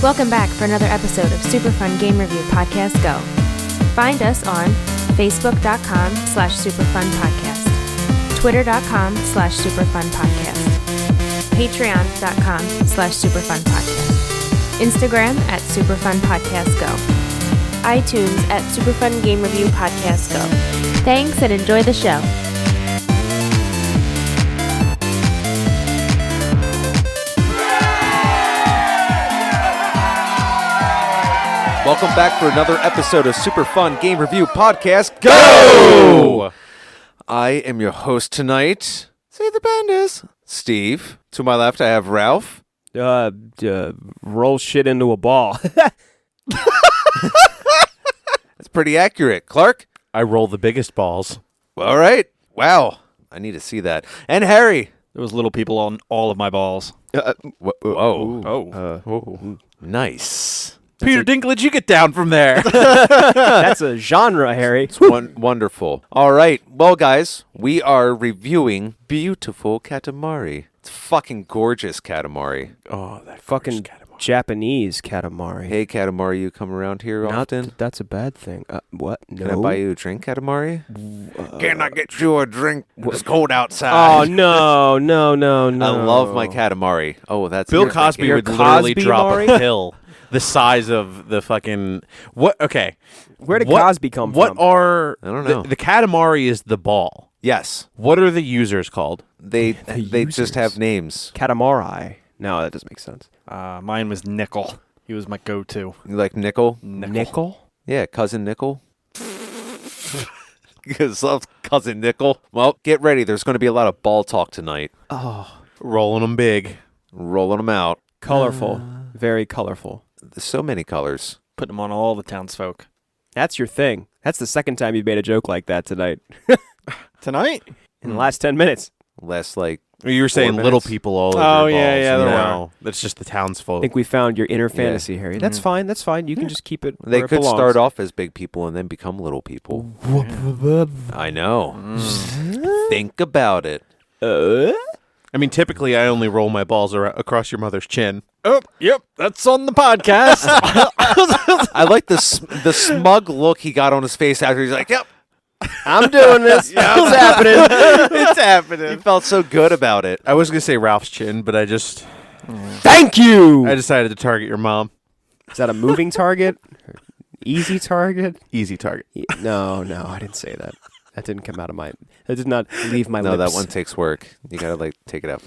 Welcome back for another episode of Super Fun Game Review Podcast Go. Find us on Facebook.com/superfunpodcast, Twitter.com/superfunpodcast, Patreon.com/superfunpodcast, Instagram @superfunpodcastgo, iTunes @Superfun Game Review Podcast Go. Thanks and enjoy the show. Welcome back for another episode of Super Fun Game Review Podcast Go! I am your host tonight. Say the band is Steve. To my left, I have Ralph. Roll shit into a ball. That's pretty accurate. Clark? I roll the biggest balls. All right. Wow. I need to see that. And Harry. There was little people on all of my balls. Whoa. Nice. Peter Dinklage, you get down from there. That's a genre, Harry. It's wonderful. All right. Well, guys, we are reviewing Beautiful Katamari. It's fucking gorgeous Katamari. Oh, that fucking Japanese Katamari. Hey, Katamari, you come around here often? That's a bad thing. What? No. Can I buy you a drink, Katamari? Can I get you a drink? It's cold outside. Oh, no. I love my Katamari. Oh, that's Bill you're Cosby thinking. would literally Cosby drop Mari? a pill the size of the fucking... What? Okay. Where did Cosby come What from? are... I don't know. The Katamari is the ball. Yes. What are the users called? They users. just have names. Katamari. No, that doesn't make sense. Mine was Nickel. He was my go-to. You like Nickel? Nickel? Yeah, Cousin Nickel. Because love Cousin Nickel. Well, get ready. There's going to be a lot of ball talk tonight. Oh, Rolling them big. Rolling them out. colorful. Very colorful. There's so many colors. Put them on all the townsfolk. That's your thing. That's the second time you've made a joke like that tonight. Tonight? In the last 10 minutes. Less like... You were saying 4 little minutes. people all over Oh, your yeah, balls. yeah, there No, that's just the townsfolk. I think we found your inner fantasy, Harry. That's fine. That's fine. You can just keep it They where it could belongs. start off as big people and then become little people. I know. Think about it. I mean, typically I only roll my balls across your mother's chin. Oh, yep. That's on the podcast. I like the smug look he got on his face after he's like, yep. I'm doing this. It's happening. It's happening. He felt so good about it. I was going to say Ralph's chin, but I Thank you. decided to target your mom. Is that a moving target? Easy target? Easy target. No, I didn't say that. That didn't come out of my... That did not leave my No, lips. that one takes work. You gotta like take it out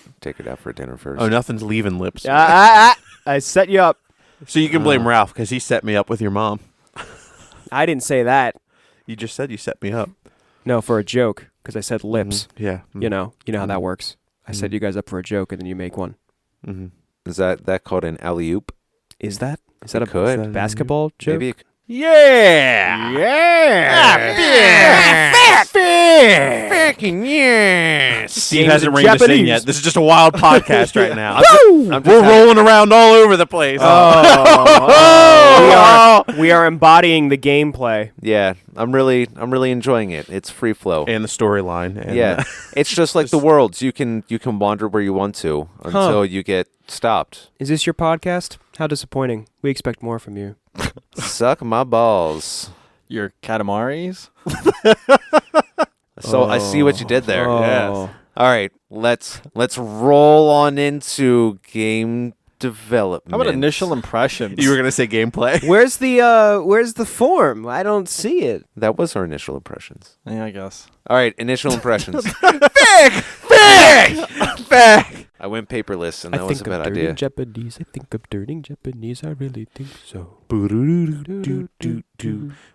for dinner first. Oh, nothing's leaving lips. I set you up. So you can blame Ralph because he set me up with your mom. I didn't say that. You just said you set me up. No, for a joke, because I said lips. Yeah. You know how that works. I set you guys up for a joke, and then you make one. Mm-hmm. Is that called an alley-oop? Is that a could. basketball joke? Maybe. Yeah. Fucking yes. Steve hasn't reined us in Japanese. yet. This is just a wild podcast right now. We're rolling around all over the place. We are embodying the gameplay. Yeah, I'm really enjoying it. It's free flow. And the storyline. And Yeah, it's just like the worlds. You can wander where you want to until you get stopped. Is this your podcast? How disappointing. We expect more from you. Suck my balls. Your Katamaris? So I see what you did there. Oh. Yes. All right, let's roll on into game development. How about initial impressions? You were going to say gameplay? Where's the form? I don't see it. That was our initial impressions. Yeah, I guess. All right, initial impressions. Big! I went paperless, and that I was think a bad of idea. dirty Japanese. I think of dirty Japanese. I really think so.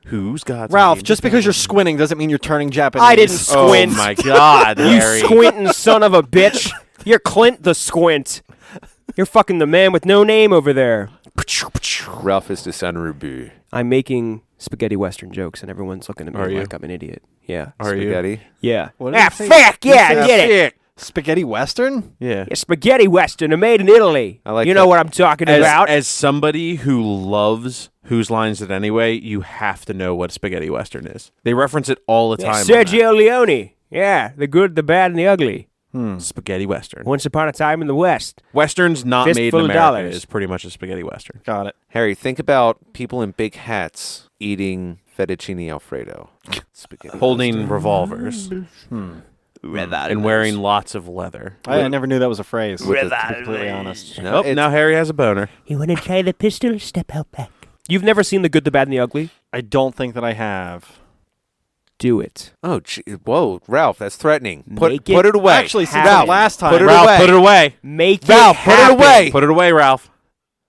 Who's got Ralph, just because you're squinting doesn't mean you're turning Japanese. I didn't squint. Oh my God, You Harry. squinting son of a bitch. You're Clint the Squint. You're fucking the man with no name over there. Ralph is the San Ruby. I'm making spaghetti western jokes, and everyone's looking at me Are you? like I'm an idiot. Yeah. Are you? Spaghetti. Yeah. What did you say? Fuck yeah, I did it. Spaghetti Western? Yeah. Yeah, spaghetti western. They're made in Italy. I like you know that. what I'm talking about. As somebody who loves Whose Lines It Anyway, you have to know what spaghetti western is. They reference it all the time. Sergio Leone. Yeah, the good, the bad, and the ugly. Spaghetti Western. Once upon a time in the West. Westerns not made in Fistful of America dollars. is pretty much a spaghetti Western. Got it. Harry, think about people in big hats eating fettuccine alfredo. Spaghetti Holding revolvers Revolvers. and wearing lots of leather. I never knew that was a phrase. To be Revolvers. completely honest. No, it's- Now Harry has a boner. You want to try the pistol? Step out back. You've never seen The Good, the Bad, and the Ugly? I don't think that I have. Do it. Oh, whoa, Ralph, that's threatening. Make Put it away. Actually, since Ralph, the last time, put it Ralph, away. put it away. Make Ralph, it put it happen. away. Put it away, Ralph.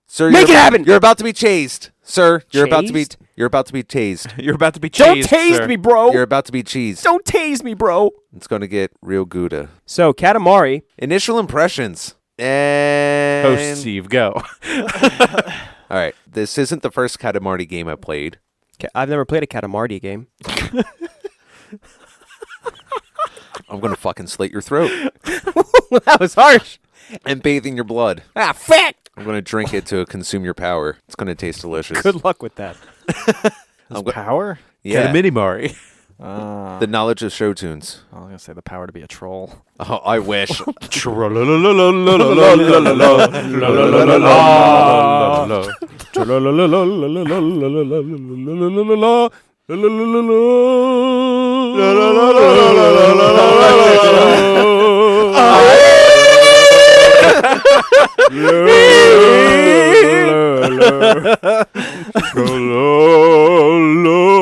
Sir, Make you're it happen. You're about to be chased, sir. You're about to be. Chased? You're about to be tased. You're about to be Don't chased, tase sir. me, bro. You're about to be cheesed. Don't tase me, bro. It's going to get real Gouda. So, Katamari. Initial impressions. And Host Steve, go. all right, this isn't the first Katamari game I played. I've never played a Katamari game. I'm going to fucking slit your throat That was harsh. and bathe in your blood. Ah, fuck. I'm going to drink it to consume your power. It's going to taste delicious. Good luck with that. Power? Yeah, Katamari. the knowledge of show tunes. I was going to say the power to be a troll. Oh, I wish.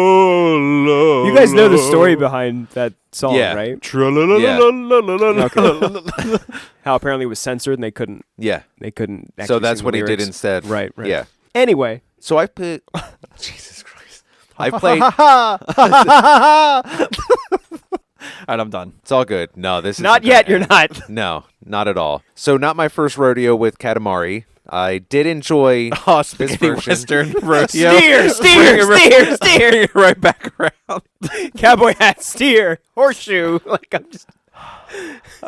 You guys know the story behind that song, Yeah. right? How apparently it was censored and they couldn't Yeah. actually So that's sing what the he did lyrics. instead. Right, right. Yeah. Anyway, So I put. Jesus Christ. I played. All right, I'm done. It's all good. No, this is not yet, you're not. No, not at all. So not my first rodeo with Katamari. I did enjoy Oh, this spaghetti version. Western rodeo. Steer, right back around. Cowboy hat, steer, horseshoe. Like I'm just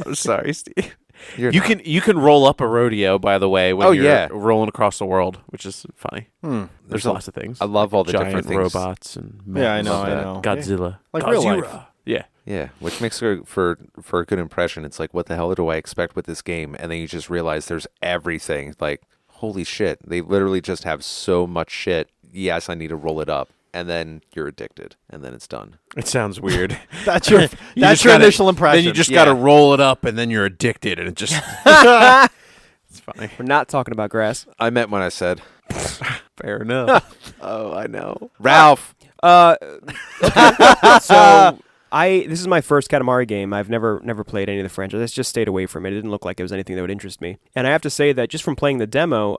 I'm sorry, Steve. You're You not- can roll up a rodeo, by the way, when Oh, you're yeah. rolling across the world, which is funny. There's a- lots of things. I love all the Giant different things. robots and Yeah, I know, love I that. know. Godzilla, Like Godzilla. real life. Yeah, Yeah, which makes for a good impression. It's like, what the hell do I expect with this game? And then you just realize there's everything. Like, holy shit! They literally just have so much shit. Yes, I need to roll it up, and then you're addicted, and then it's done. it sounds weird. That's your You that's just your gotta- initial impression. Then you just Yeah. got to roll it up, and then you're addicted, and it just. It's funny. we're not talking about grass. I meant when I said, Fair enough. "Oh, I know." Ralph, So this is my first Katamari game. I've never played any of the franchise. I just stayed away from it. It didn't look like it was anything that would interest me. And I have to say that just from playing the demo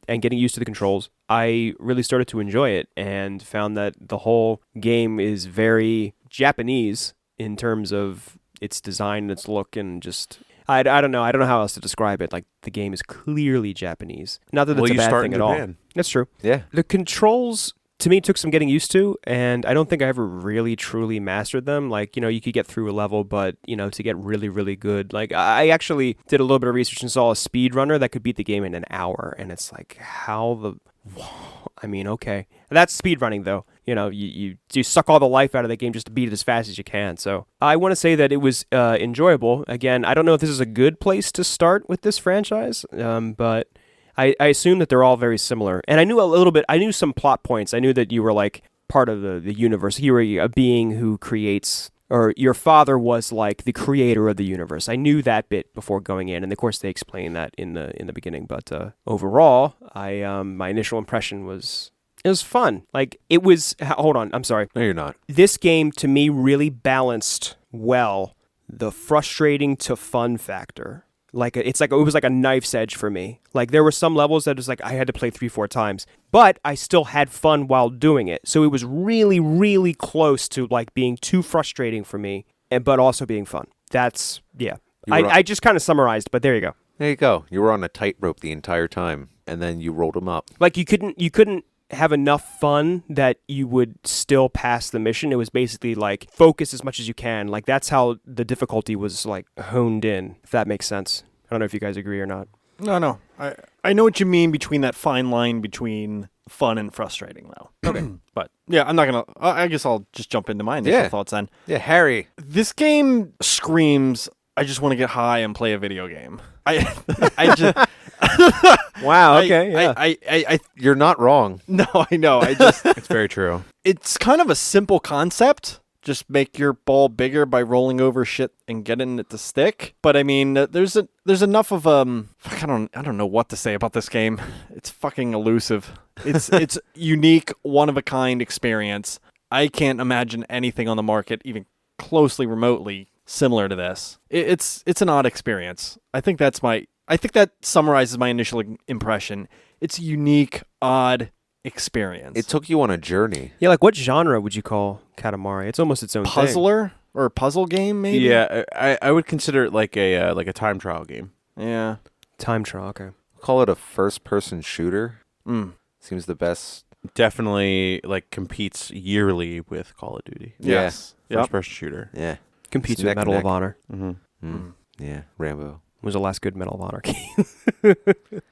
and getting used to the controls, I really started to enjoy it and found that the whole game is very Japanese in terms of its design and its look and just. I don't know. I don't know how else to describe it. Like, the game is clearly Japanese. Not that Well, it's a you bad start thing in at all. Japan. That's true. yeah, The controls, to me, took some getting used to, and I don't think I ever really, truly mastered them. Like, you could get through a level, but, to get really, really good. Like, I actually did a little bit of research and saw a speedrunner that could beat the game in an hour, and it's like, how the... I mean, okay. That's speedrunning, though. You suck all the life out of the game just to beat it as fast as you can. So I want to say that it was enjoyable. Again, I don't know if this is a good place to start with this franchise, but I assume that they're all very similar. And I knew a little bit. I knew some plot points. I knew that you were like part of the universe. You were a being who creates, or your father was like the creator of the universe. I knew that bit before going in, and of course they explain that in the beginning. But overall, my initial impression was. It was fun. Like, it was... Hold on. I'm sorry. no, you're not. This game, to me, really balanced well the frustrating to fun factor. Like, it was like a knife's edge for me. Like, there were some levels that was like, I had to play 3-4 times. But I still had fun while doing it. So it was really, really close to, like, being too frustrating for me, but also being fun. That's... Yeah. I just kind of summarized, but there you go. There you go. You were on a tightrope the entire time, and then you rolled them up. Like, you couldn't have enough fun that you would still pass the mission. It was basically like focus as much as you can. Like, that's how the difficulty was like honed in, if that makes sense. I don't know if you guys agree or not. No. I know what you mean between that fine line between fun and frustrating, though. Okay. But, yeah, I'm not going to... I guess I'll just jump into my initial thoughts then. Yeah, Harry. This game screams I just want to get high and play a video game. I just Wow. Okay. Yeah. I You're not wrong. no, I know. I just It's very true. it's kind of a simple concept. Just make your ball bigger by rolling over shit and getting it to stick. But I mean, there's enough of I don't know what to say about this game. It's fucking elusive. It's unique, one of a kind experience. I can't imagine anything on the market even closely remotely similar to this. It's an odd experience. I think that summarizes my initial impression. It's a unique, odd experience. It took you on a journey. Yeah. Like, what genre would you call Katamari? It's almost its own thing. puzzler or a puzzle game, maybe. Yeah, I would consider it like a time trial game. Yeah. Time trial. Okay. Call it a first-person shooter. Mm. Seems the best. Definitely like competes yearly with Call of Duty. Yes. Yep. First person shooter. Yeah. Competes It's with neck and Medal of neck. Honor. Mm-hmm. Yeah. Rambo. Was the last good Medal of Honor game. I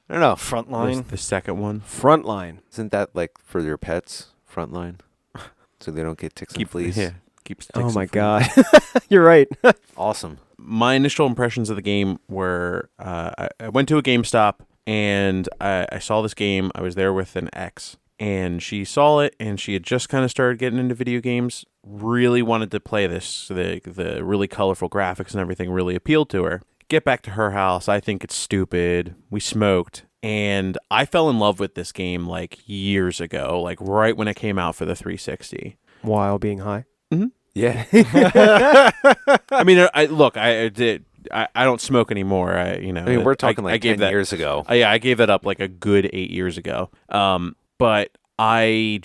don't know. Frontline. The second one. Frontline. Isn't that like for your pets? Frontline, so they don't get ticks and fleas. Yeah. Keeps Oh ticks my and fleas. God. You're right. Awesome. My initial impressions of the game were I went to a GameStop and I saw this game. I was there with an ex, and she saw it, and she had just kind of started getting into video games. Really wanted to play this. The really colorful graphics and everything really appealed to her. Get back to her house. I think it's stupid. We smoked. And I fell in love with this game like years ago, like right when it came out for the 360. While being high. Yeah. I mean, I don't smoke anymore. I mean, we're talking like 10 years ago. Yeah, I gave that up like a good 8 years ago. But I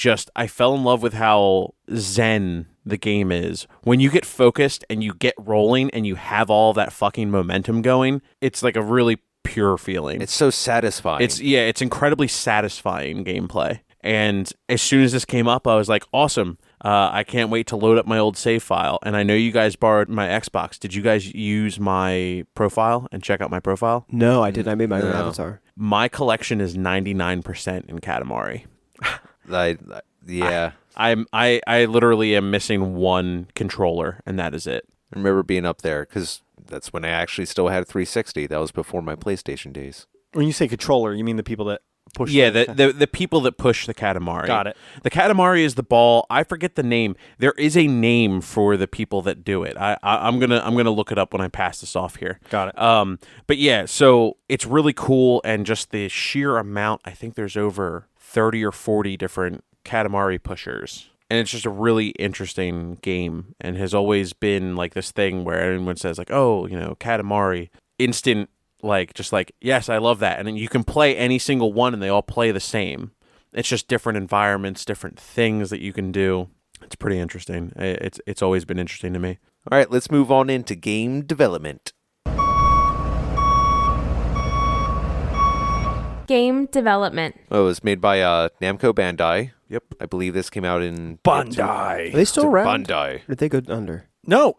fell in love with how zen the game is. When you get focused and you get rolling and you have all that fucking momentum going, it's like a really pure feeling. It's so satisfying. It's incredibly satisfying gameplay. And as soon as this came up, I was like, awesome. I can't wait to load up my old save file. And I know you guys borrowed my Xbox. Did you guys use my profile and check out my profile? No, I didn't. I made my own No. avatar. My collection is 99% in Katamari. Yeah. I literally am missing one controller, and that is it. I remember being up there because that's when I actually still had a 360. That was before my PlayStation days. When you say controller, you mean the people that push? Yeah, the people that push the Katamari. Got it. The Katamari is the ball. I forget the name. There is a name for the people that do it. I'm gonna look it up when I pass this off here. Got it. But yeah, so it's really cool, and just the sheer amount. I think there's over 30 or 40 different Katamari pushers. And it's just a really interesting game, and has always been like this thing where everyone says like, oh, Katamari, instant, yes, I love that. And then you can play any single one and they all play the same. It's just different environments, different things that you can do. It's pretty interesting. It's always been interesting to me. All right, let's move on into game development. Game development. Oh, it was made by Namco Bandai. Yep. I believe this came out in Bandai. Are they still around? Bandai. Or did they go under? No,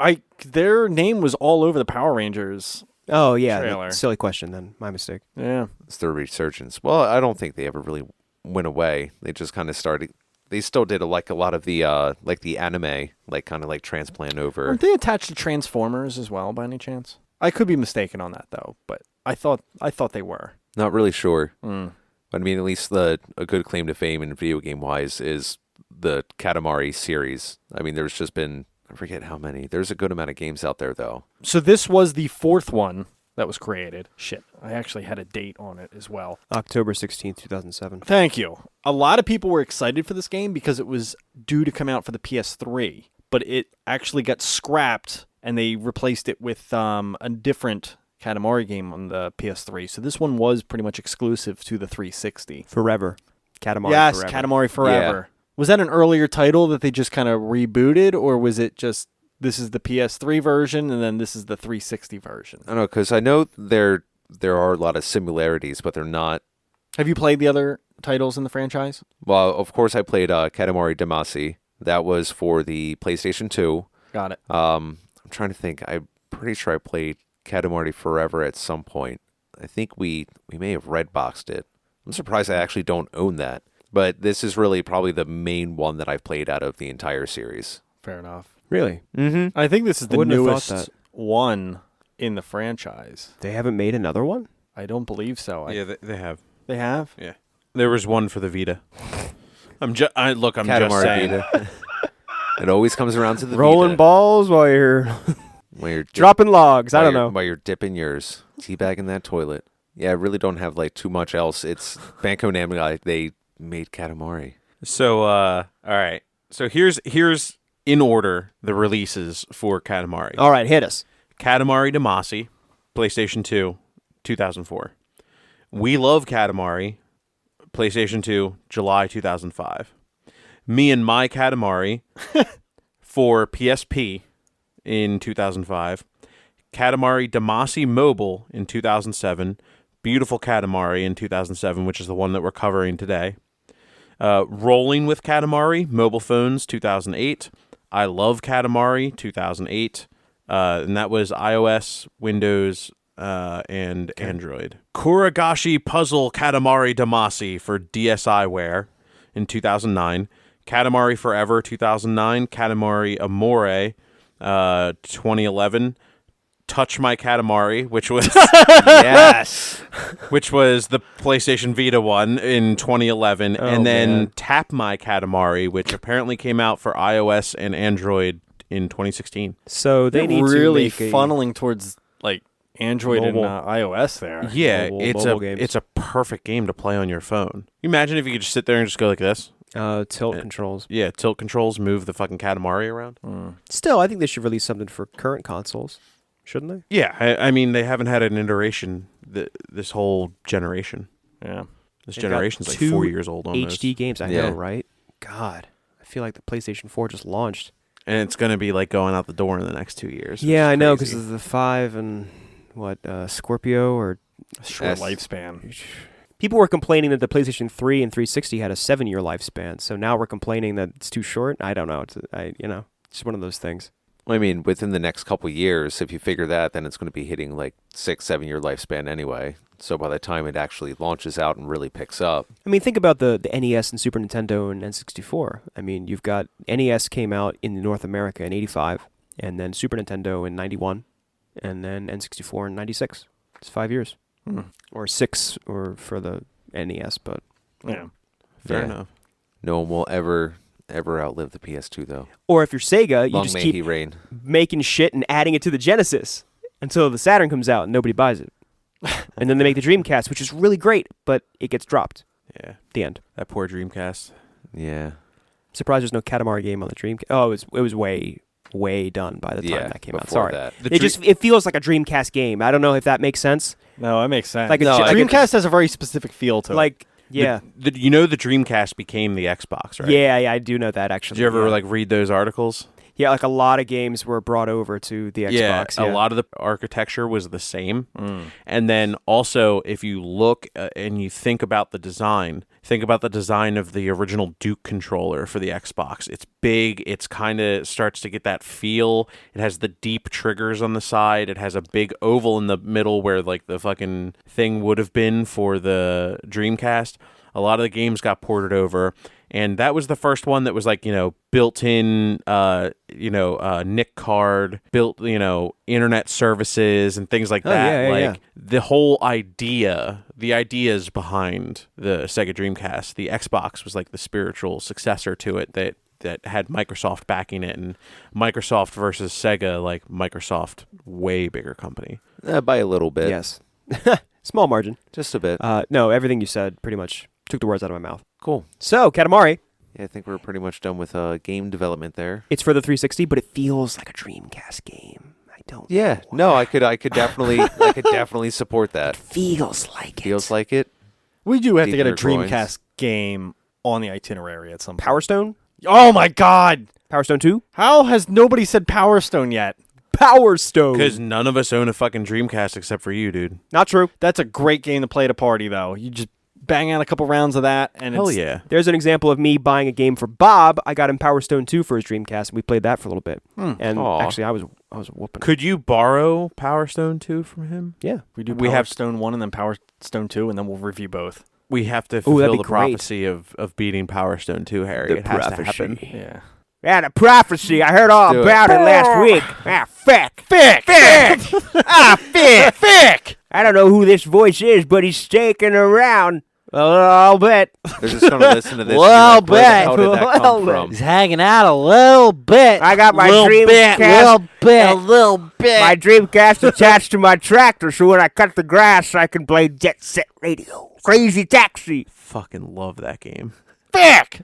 their name was all over the Power Rangers. Oh, yeah. Trailer. Silly question then. My mistake. Yeah. It's their resurgence. Well, I don't think they ever really went away. They just kind of started. They still did a lot of the the anime, kind of transplant over. Aren't they attached to Transformers as well, by any chance? I could be mistaken on that though, but I thought they were. Not really sure. Mm. But I mean, at least a good claim to fame in video game wise is the Katamari series. I mean, there's just been, I forget how many. There's a good amount of games out there though. So this was the fourth one that was created. Shit, I actually had a date on it as well. October 16th, 2007. Thank you. A lot of people were excited for this game because it was due to come out for the PS3, but it actually got scrapped and they replaced it with a different Katamari game on the PS3. So this one was pretty much exclusive to the 360. Forever. Katamari Yes, Forever. Katamari Forever. Was that an earlier title that they just kind of rebooted, or was it just this is the PS3 version and then this is the 360 version? I don't know, because I know there are a lot of similarities, but they're not. Have you played the other titles in the franchise? Well, of course I played Katamari Damacy. That was for the PlayStation 2. Got it. I'm trying to think. I'm pretty sure I played Katamari Forever at some point. I think we may have redboxed it. I'm surprised I actually don't own that. But this is really probably the main one that I've played out of the entire series. Fair enough. Really? Mm-hmm. I think this is I the wouldn't have thought newest that. one in the franchise. They haven't made another one? I don't believe so. Yeah, they have. They have? Yeah. There was one for the Vita. I'm just Katamari saying. Vita. It always comes around to the Rolling Vita. balls while you're When you're dropping logs. I don't know. While you're dipping yours. Teabagging that toilet. Yeah, I really don't have like too much else. It's Banco Namco. They made Katamari. So, all right. So here's in order the releases for Katamari. All right, hit us. Katamari Damacy, PlayStation 2, 2004. We Love Katamari, PlayStation 2, July 2005. Me and My Katamari for PSP in 2005. Katamari Damacy Mobile in 2007. Beautiful Katamari in 2007, which is the one that we're covering today. Rolling with Katamari, mobile phones, 2008. I Love Katamari, 2008. And that was iOS, Windows, and Android. Kuragashi Puzzle Katamari Damacy for DSiWare in 2009. Katamari Forever, 2009. Katamari Amore, 2011. Touch My Katamari, which was Yes. which was the PlayStation Vita one in 2011, and then man. Tap My Katamari, which apparently came out for iOS and Android in 2016. So they They're need really to make funneling towards like Android Mobile. and iOS there. Yeah, Mobile games. it's a perfect game to play on your phone. You imagine if you could just sit there and just go like this? tilt controls. Yeah, tilt controls, move the fucking Katamari around. Still, I think they should release something for current consoles, shouldn't they? Yeah, I mean they haven't had an iteration this whole generation. Yeah. This They've got generation's like 2 4 years old almost. HD games, I Yeah. know, right? God, I feel like the PlayStation 4 just launched. And it's going to be like going out the door in the next 2 years. Yeah, I know, because because of the 5 and Scorpio or Short Yes. lifespan. people were complaining that the PlayStation 3 and 360 had a 7-year lifespan. So now we're complaining that it's too short. I don't know. It's just one of those things. I mean, within the next couple years, if you figure that, then it's going to be hitting like 6-7 year lifespan anyway. So by the time it actually launches out and really picks up, I mean, think about the NES and Super Nintendo and N64. I mean, you've got NES came out in North America in 85, and then Super Nintendo in 91, and then N64 in 96. It's 5 years. Or 6 or for the NES, but Yeah. fair Yeah. enough. no one will ever outlive the PS2 though. or if you're Sega, you Long just may keep he reign. making shit and adding it to the Genesis until the Saturn comes out and nobody buys it. And then they make the Dreamcast, which is really great, but it gets dropped Yeah, at the end. that poor Dreamcast. Yeah. Surprised there's no Katamari game on the Dreamcast. Oh, it was way done by the time that came out. before Sorry. that. It feels like a Dreamcast game. I don't know if that makes sense. No, that makes sense. Like a No, j- I get- Dreamcast has a very specific feel to it. Like, yeah. The Dreamcast became the Xbox, right? Yeah, I do know that actually. Did you ever yeah. like read those articles? Yeah, like a lot of games were brought over to the Xbox. Yeah, a lot of the architecture was the same. And then also, if you look and you think about the design of the original Duke controller for the Xbox. It's big. It's kind of starts to get that feel. It has the deep triggers on the side. It has a big oval in the middle where like the fucking thing would have been for the Dreamcast. A lot of the games got ported over. And that was the first one that was like, built-in, NIC card, built, internet services and things like that. yeah. The whole idea, the ideas behind the Sega Dreamcast, the Xbox was like the spiritual successor to it that had Microsoft backing it, and Microsoft versus Sega, like Microsoft, way bigger company. By a little bit. Yes. Small margin. Just a bit. No, everything you said pretty much took the words out of my mouth. Cool. So, Katamari, Yeah, I think we're pretty much done with game development there. it's for the 360, but it feels like a Dreamcast game. I don't. Yeah. No, I could definitely support that. Feels like it. Feels like it. we do have to Deep get a in your groins. Dreamcast game on the itinerary at some point. Power Stone? Oh my God! Power Stone 2? How has nobody said Power Stone yet? Power Stone. Because none of us own a fucking Dreamcast except for you, dude. Not true. That's a great game to play at a party, though. You just bang out a couple rounds of that, and Hell it's, yeah. There's an example of me buying a game for Bob. I got him Power Stone 2 for his Dreamcast, and we played that for a little bit. And Aw. actually, I was whooping. Could you borrow Power Stone 2 from him? Yeah. We do We Power have- Stone 1 and then Power Stone 2, and then we'll review both. We have to that'd fulfill be the great. prophecy of beating Power Stone 2, Harry. It has to happen. Yeah. Yeah, the prophecy. I heard all Do it. about it last week. Fick. Fick! I don't know who this voice is, but he's staking around a little bit. They're just going to listen to this. Well, and be like, where the hell did that come from? He's hanging out a little bit. I got my little Dreamcast. a little bit. My Dreamcast attached to my tractor, so when I cut the grass, I can play Jet Set Radio. Crazy Taxi. Fucking love that game. Fick!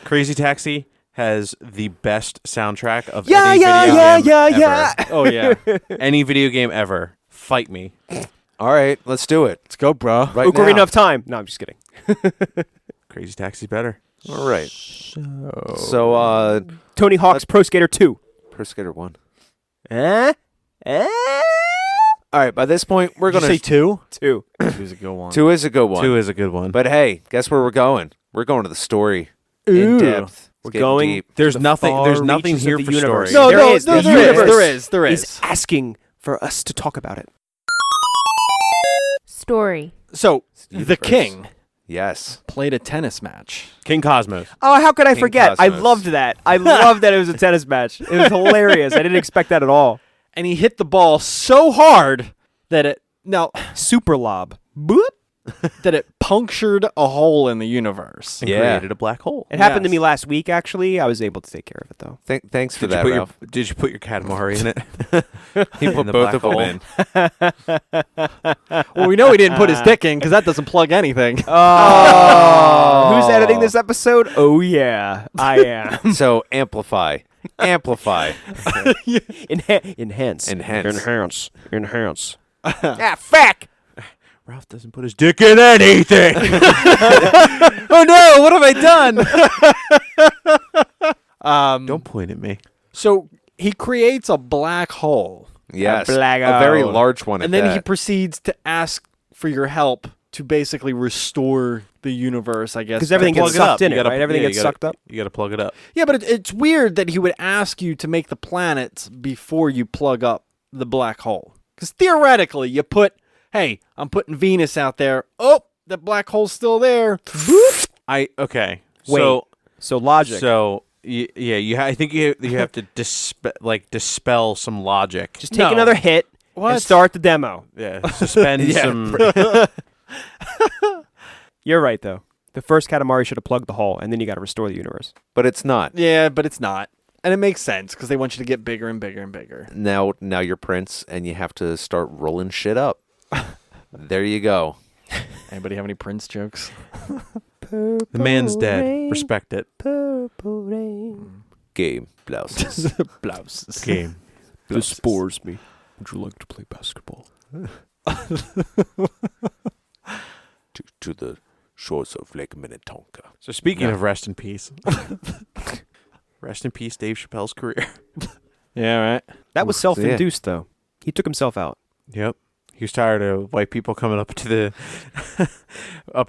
Crazy Taxi has the best soundtrack of Yeah, any yeah, video yeah, game yeah, ever. yeah. Oh, yeah. Any video game ever. Fight me. All right, let's do it. Let's go, bro. Right Ocarina now. of Time. No, I'm just kidding. Crazy Taxi's better. All right. So, Tony Hawk's Pro Skater 2. Pro Skater 1. Eh? All right, by this point, we're Did going you say to... 2? 2. 2's a good one. 2 is a good one. 2 is a good one. But hey, guess where we're going? We're going to the story. In Ooh. depth. We're It's getting going deep. there's the nothing far here reaches of for the universe. story. No, There no, is. no, The there is. universe There is is. asking for us to talk about it. Story. So, the Universe. king Yes. played a tennis match. King Cosmos. Oh, how could I King forget? I Cosmos. loved that. I loved that it was a tennis match. It was hilarious. I didn't expect that at all. And he hit the ball so hard that it... Now, Super lob. Boop. that it punctured a hole in the universe. And Yeah. created a black hole. It happened to Yes. me last week, actually. I was able to take care of it, though. Thanks for Did you, that, put Ralph. did you put your Katamari in it? He put the both black of them hole. in. Well, we know he didn't put his dick in because that doesn't plug anything. Oh. Who's editing this episode? Oh, yeah. I am. So, amplify. Amplify. Enhance. Enhance. Enhance. Fuck. Ralph doesn't put his dick in anything. Oh no, what have I done? Don't point at me. So he creates a black hole, Yes. black A very hole. large one at and then he that. proceeds to ask for your help to basically restore the universe, I guess. Because everything Plug gets it up. sucked in You it, gotta- right? Everything yeah, gets you gotta- sucked up. You got to plug it up. Yeah, but it's weird that he would ask you to make the planets before you plug up the black hole. Because theoretically, you put, hey, I'm putting Venus out there. Oh, the black hole's still there. Okay. Wait. So logic. So I think you have to dispel some logic. Just take No. another hit What? and start the demo. Yeah, suspend some. You're right, though. The first Katamari should have plugged the hole, and then you got to restore the universe. But it's not. Yeah, but it's not. And it makes sense because they want you to get bigger and bigger and bigger. Now you're Prince, and you have to start rolling shit up. There you go. Anybody have any Prince jokes? The man's dead. Respect it. Game blouses. Blouses. Game. This bores me. Would you like to play basketball? to the shores of Lake Minnetonka. So speaking of rest in peace, rest in peace, Dave Chappelle's career. Yeah, right. That was self-induced, though. He took himself out. Yep. He was tired of white people coming up to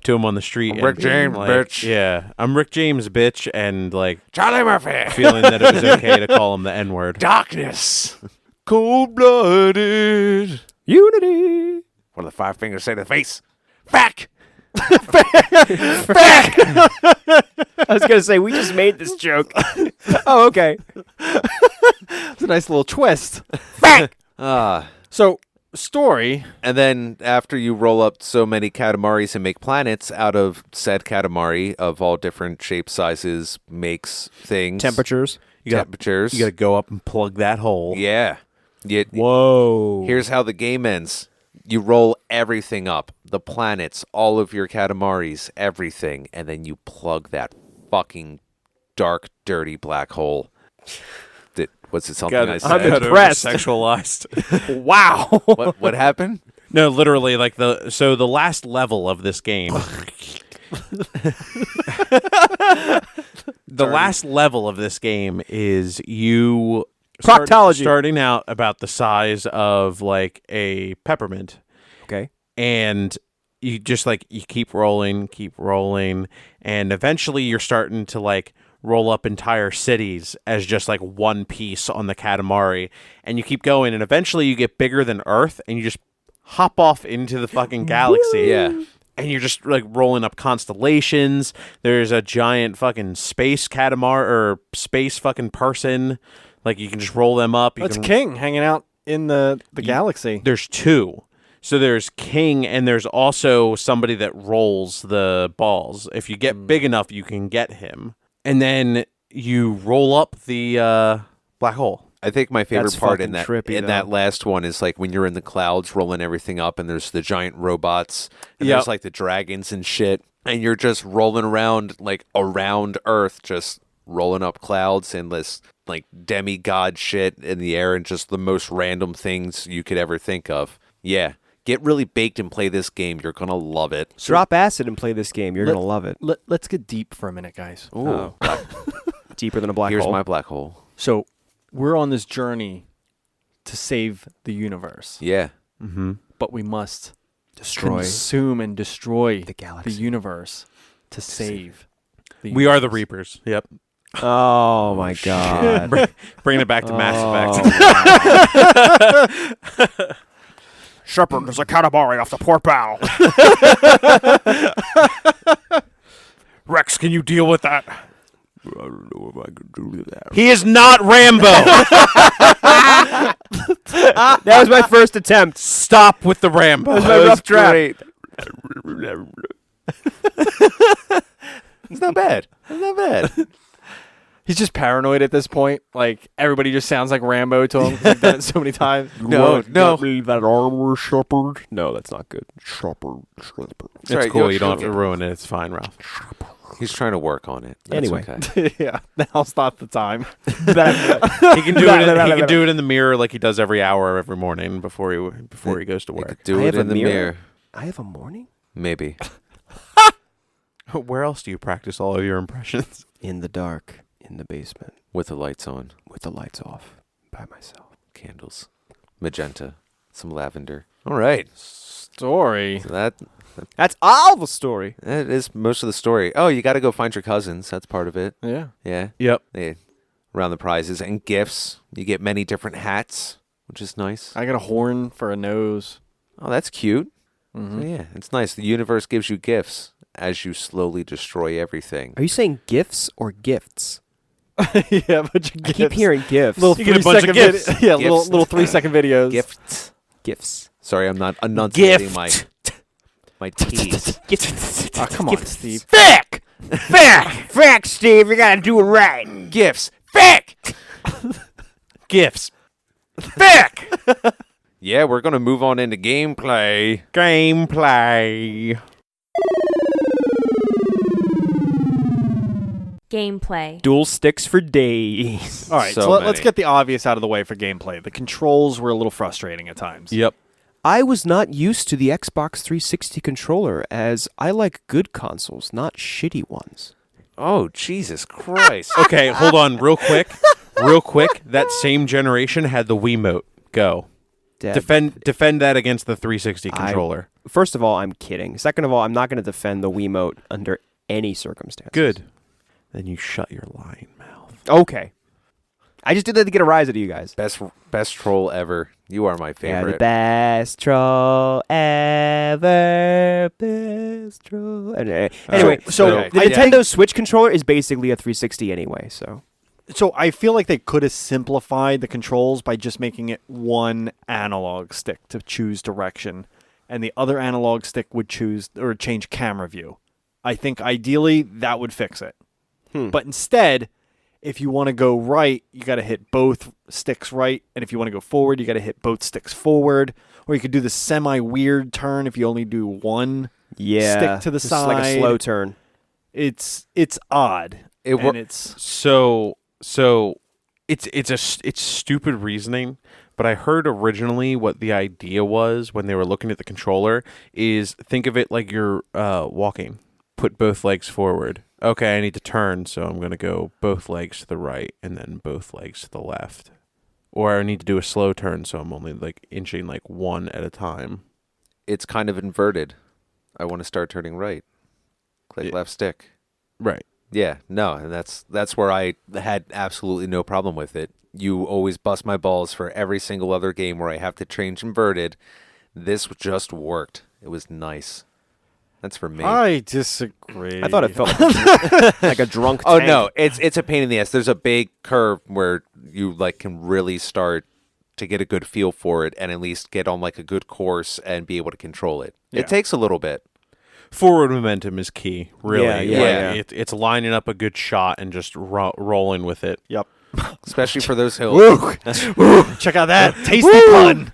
him on the street. I'm and Rick being James, like, bitch. Yeah, I'm Rick James, bitch, and like Charlie Murphy. feeling that it was okay to call him the N-word. Darkness. Cold-blooded. Unity. What do the 5 fingers say to the face? Fack. I was going to say, we just made this joke. Oh, okay. It's a nice little twist. So, story. And then after you roll up so many Katamaris and make planets out of said Katamari of all different shapes, sizes, makes, things. Temperatures. Temperatures. You got to go up and plug that hole. Yeah. Whoa. Here's how the game ends. You roll everything up. The planets, all of your Katamaris, everything. And then you plug that fucking dark, dirty black hole. Was it something I said? I'm impressed. Sexualized. Wow. What happened? No, literally, like the last level of this game. The last level of this game is you Proctology. starting out about the size of like a peppermint, Okay. and you just like you keep rolling, and eventually you're starting to like roll up entire cities as just like one piece on the Katamari, and you keep going, and eventually you get bigger than Earth, and you just hop off into the fucking galaxy. Yeah. and you're just like rolling up constellations. There's a giant fucking space Katamari or space fucking person. Like you can just roll them up. That's King hanging out in the galaxy. There's two. So there's King, and there's also somebody that rolls the balls. If you get big enough, you can get him. And then you roll up the black hole. I think my favorite That's part in fucking that trippy, that last one is like when you're in the clouds rolling everything up, and there's the giant robots, and Yep. there's like the dragons and shit, and you're just rolling around like around Earth, just rolling up clouds and this like demigod shit in the air, and just the most random things you could ever think of. Yeah. Get really baked and play this game. You're going to love it. Drop acid and play this game. You're going to love it. Let's get deep for a minute, guys. Ooh. Deeper than a black Here's hole. my black hole. So we're on this journey to save the universe, Yeah. Mm-hmm. but we must Destroy consume and destroy the galaxy. the universe to save the We are the universe. Reapers. Yep. Oh my god. Bringing it back to Mass Effect. Shepard, there's a Katamari off the port bow. Rex, can you deal with that? I don't know if I could do that. He is not Rambo. That was my first attempt. Stop with the Rambo. That was my rough draft. Great. It's not bad. It's not bad. He's just paranoid at this point. Like everybody just sounds like Rambo to him. 'Cause he's done it so many times. No. That armor, Shepard. No, that's not good. Shepard. It's right, cool. you'll You don't have shoot to ruin it. It's fine, Ralph. He's trying to work on it. That's Anyway. okay. Yeah, now's not the time. He can do it. He can do it in the mirror like he does every hour every morning before he goes to You work. could do I it have a in the mirror. I have a morning? Maybe. Where else do you practice all of your impressions? In the dark, in the basement, With the lights on. with the lights off, by myself. Candles. Magenta. Some lavender. All right. Story. So that That's all the story. is most of the story. Oh, you got to go find your cousins. That's part of it. Yeah. Yeah. Yep. They around the prizes and gifts. You get many different hats, which is nice. I got a horn for a nose. Oh, that's cute. Mm-hmm. So, yeah, it's nice. The universe gives you gifts as you slowly destroy everything. Are you saying gifts or gifts? Yeah, a bunch of I keep hearing gifts. little You get a bunch of 3 second gifts. yeah, Gifts. little 3-second videos. Gifts. Gifts. Sorry, I'm not enunciating Gift. my T's. Gifts. Oh, come on, Steve. Fick! Fick! Fick, Steve. You gotta do it right. Gifts. Fick! Gifts. Fick! Yeah, we're going to move on into gameplay. Gameplay. Gameplay. Dual sticks for days. All right, So so let's many. get the obvious out of the way for gameplay. The controls were a little frustrating at times. Yep. I was not used to the Xbox 360 controller, as I like good consoles, not shitty ones. Oh, Jesus Christ. Okay, hold on, real quick. Real quick. That same generation had the Wiimote. Go. Dad, Defend that against the 360 controller. First of all, I'm kidding. Second of all, I'm not going to defend the Wiimote under any circumstances. Good. Then you shut your lying mouth. Okay. I just did that to get a rise out of you guys. Best troll ever. You are my Yeah, the favorite. best troll ever. Best troll. Anyway, so the I Nintendo think- Switch controller is basically a 360 anyway, so. So I feel like they could have simplified the controls by just making it one analog stick to choose direction, and the other analog stick would choose or change camera view. I think ideally that would fix it. But instead, if you want to go right, you got to hit both sticks right, and if you want to go forward, you got to hit both sticks forward. Or you could do the semi-weird turn if you only do one stick to the just side. like a slow turn. It's odd. It's So it's stupid reasoning, but I heard originally what the idea was when they were looking at the controller is think of it like you're walking. Put both legs forward. Okay, I need to turn, so I'm going to go both legs to the right and then both legs to the left. Or I need to do a slow turn, so I'm only like inching like one at a time. It's kind of inverted. I want to start turning right. Click left stick. Right. Yeah, no, and that's where I had absolutely no problem with it. You always bust my balls for every single other game where I have to change inverted. This just worked. It was nice. That's for me. I disagree. I thought it felt like a drunk Oh tank. no, it's a pain in the ass. There's a big curve where you like can really start to get a good feel for it and at least get on like a good course and be able to control it. Yeah. It takes a little bit. Forward momentum is key, really. Yeah. It's lining up a good shot and just rolling with it. Yep. Especially for those hills. Woo! Check out that tasty pun.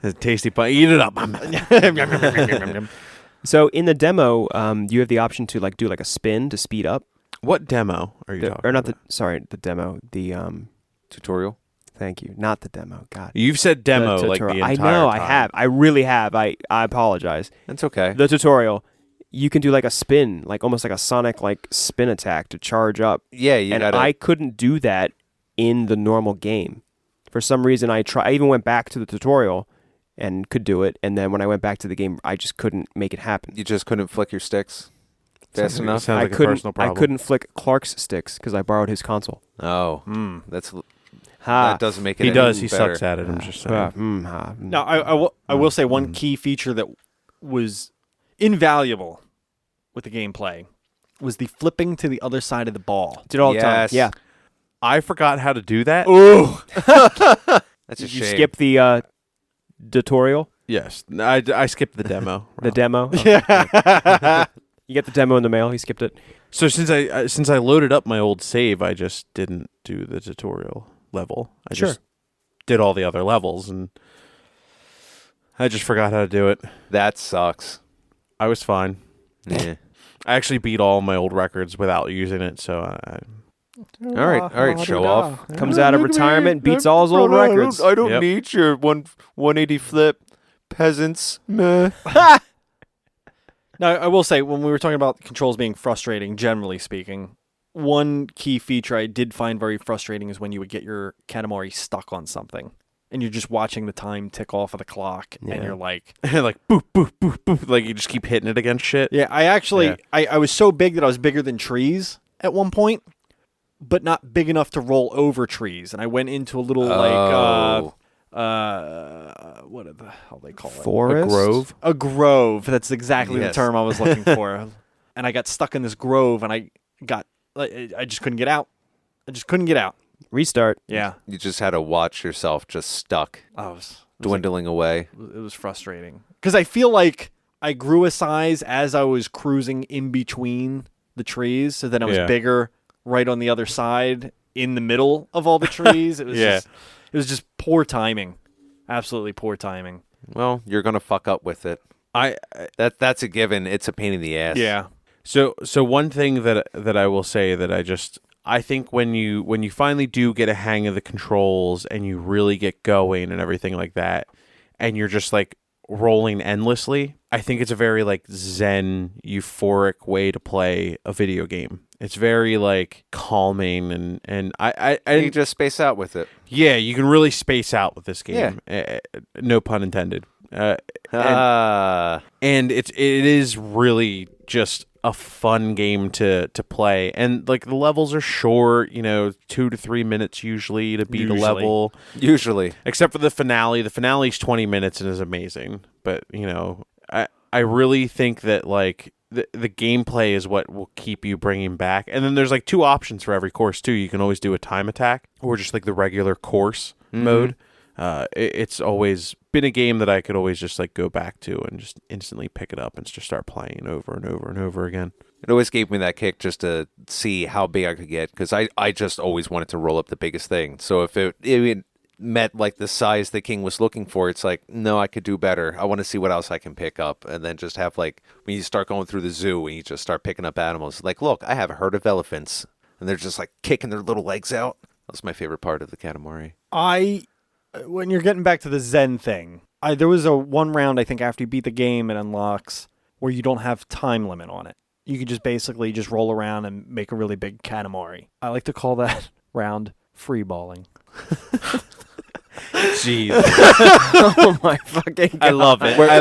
A tasty pie. Eat it up. So in the demo, you have the option to like do like a spin to speed up. What demo are you talking about? The demo. The Tutorial. thank you, not the demo. God. You've said demo The like the tutorial. entire I know, time. I have. I really have. I apologize. That's okay. The tutorial, you can do like a spin, like almost like a Sonic like spin attack to charge up. Yeah, you And gotta. I couldn't do that in the normal game. For some reason, I even went back to the tutorial and could do it. And then when I went back to the game, I just couldn't make it happen. You just couldn't flick your sticks fast enough. Sounds like I a personal problem. couldn't flick Clark's sticks because I borrowed his console. Oh, Hmm. that's Ha. that doesn't make it. He any does. He better. sucks at it. I'm just saying. Now, I will say one key feature that was invaluable with the gameplay was the flipping to the other side of the ball. Did it all the time. Yes. Yeah. I forgot how to do that. Ooh. That's a Did you shame. skip the tutorial? Yes. I skipped the demo. The demo? Oh. Yeah. You get the demo in the mail. He skipped it. So since I loaded up my old save, I just didn't do the tutorial level. I Sure. just did all the other levels, and I just forgot how to do it. That sucks. I was fine. Yeah. I actually beat all my old records without using it, so All right, show off. Comes out of retirement, beats all his old records. I don't Yep. need your 180 flip, peasants. Meh. Now, I will say, when we were talking about controls being frustrating, generally speaking, one key feature I did find very frustrating is when you would get your Katamari stuck on something, and you're just watching the time tick off of the clock, and Yeah. you're like... like boop, boop, boop, boop. Like you just keep hitting it against shit. Yeah, I actually... Yeah. I was so big that I was bigger than trees at one point, but not big enough to roll over trees, and I went into a little, Oh. what the hell they call it? Forest? A grove. A grove. That's exactly Yes. the term I was looking for. And I got stuck in this grove, and I just couldn't get out. I just couldn't get out. Restart. Yeah. You just had to watch yourself just stuck, I was dwindling away. it was frustrating. Because I feel like I grew a size as I was cruising in between the trees, so then I was Yeah. bigger right on the other side in the middle of all the trees. It was Yeah. it was just poor timing. Absolutely poor timing. Well, you're gonna fuck up with it. That's a given. It's a pain in the ass. Yeah. So one thing that I will say that I think when you finally do get a hang of the controls and you really get going and everything like that, and you're just like rolling endlessly, I think it's a very like zen, euphoric way to play a video game. It's very like calming and I You just space out with it. yeah, you can really space out with this game. No pun intended. And it is really just a fun game to play, and like the levels are short, 2 to 3 minutes usually to beat a level, Usually. except for the finale. The finale's 20 minutes and is amazing, but I really think that like the gameplay is what will keep you bringing back. And then there's like two options for every course too. You can always do a time attack or just like the regular course mode. It's always been a game that I could always just like go back to and just instantly pick it up and just start playing over and over and over again. It always gave me that kick just to see how big I could get, because I just always wanted to roll up the biggest thing. So if it met like the size the king was looking for, it's like, no, I could do better. I want to see what else I can pick up. And then just have like, when you start going through the zoo and you just start picking up animals, like, look, I have a herd of elephants. And they're just like kicking their little legs out. That's my favorite part of the Katamari. When you're getting back to the Zen thing, there was a one round, I think, after you beat the game, it unlocks where you don't have time limit on it. You can just basically just roll around and make a really big Katamari. I like to call that round free balling. Jeez. Oh my fucking God. I love it. I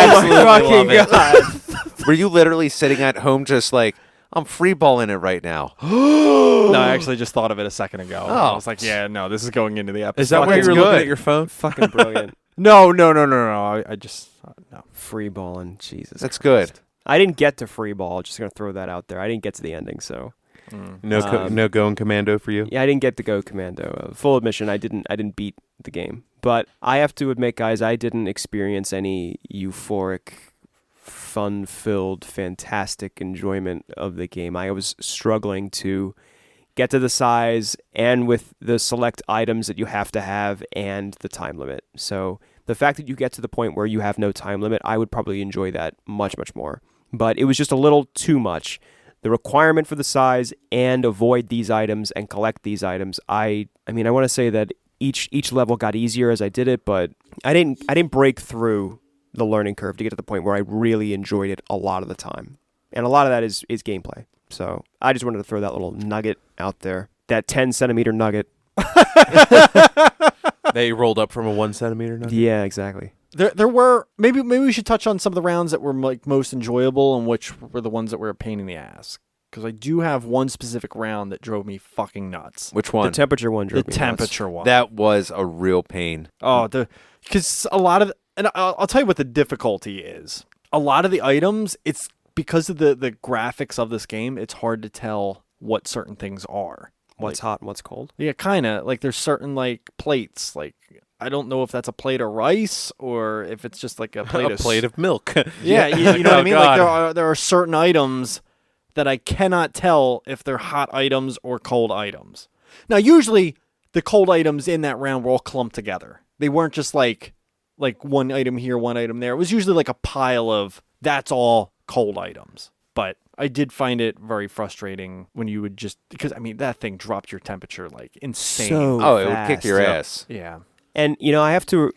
absolutely love it. God. Were you literally sitting at home just like, I'm freeballing it right now. No, I actually just thought of it a second ago. Oh. I was like, yeah, no, this is going into the episode. Is that why you Fucking were looking good. at your phone? Fucking brilliant. No. I just no. Free balling. Jesus. That's Christ. good. I didn't get to free ball. Just going to throw that out there. I didn't get to the ending, so. No going commando for you? Yeah, I didn't get to go commando. Full admission, I didn't beat the game. But I have to admit, guys, I didn't experience any euphoric, fun-filled, fantastic enjoyment of the game. I was struggling to get to the size and with the select items that you have to have and the time limit. So the fact that you get to the point where you have no time limit, I would probably enjoy that much, much more. But it was just a little too much. The requirement for the size and avoid these items and collect these items. I mean, I want to say that each level got easier as I did it, but I didn't break through the learning curve to get to the point where I really enjoyed it a lot of the time. And a lot of that is gameplay. So I just wanted to throw that little nugget out there. That 10-centimeter nugget. They rolled up from a 1 centimeter nugget? Yeah, exactly. There were maybe we should touch on some of the rounds that were like most enjoyable and which were the ones that were a pain in the ass. Because I do have one specific round that drove me fucking nuts. Which one? The temperature one drove The me nuts. temperature one. That was a real pain. Oh, because a lot of, and I'll tell you what the difficulty is. A lot of the items, it's because of the graphics of this game, it's hard to tell what certain things are. What's hot and what's cold? Yeah, kind of. Like there's certain like plates. Like I don't know if that's a plate of rice or if it's just like a plate A plate of milk. Yeah, you know what I mean. God. Like there are certain items that I cannot tell if they're hot items or cold items. Now, usually the cold items in that round were all clumped together. They weren't just like one item here, one item there. It was usually like a pile of that's all cold items. But I did find it very frustrating when you would just because I mean that thing dropped your temperature like insane. Oh, it would kick your ass. Yeah. And you know, I have to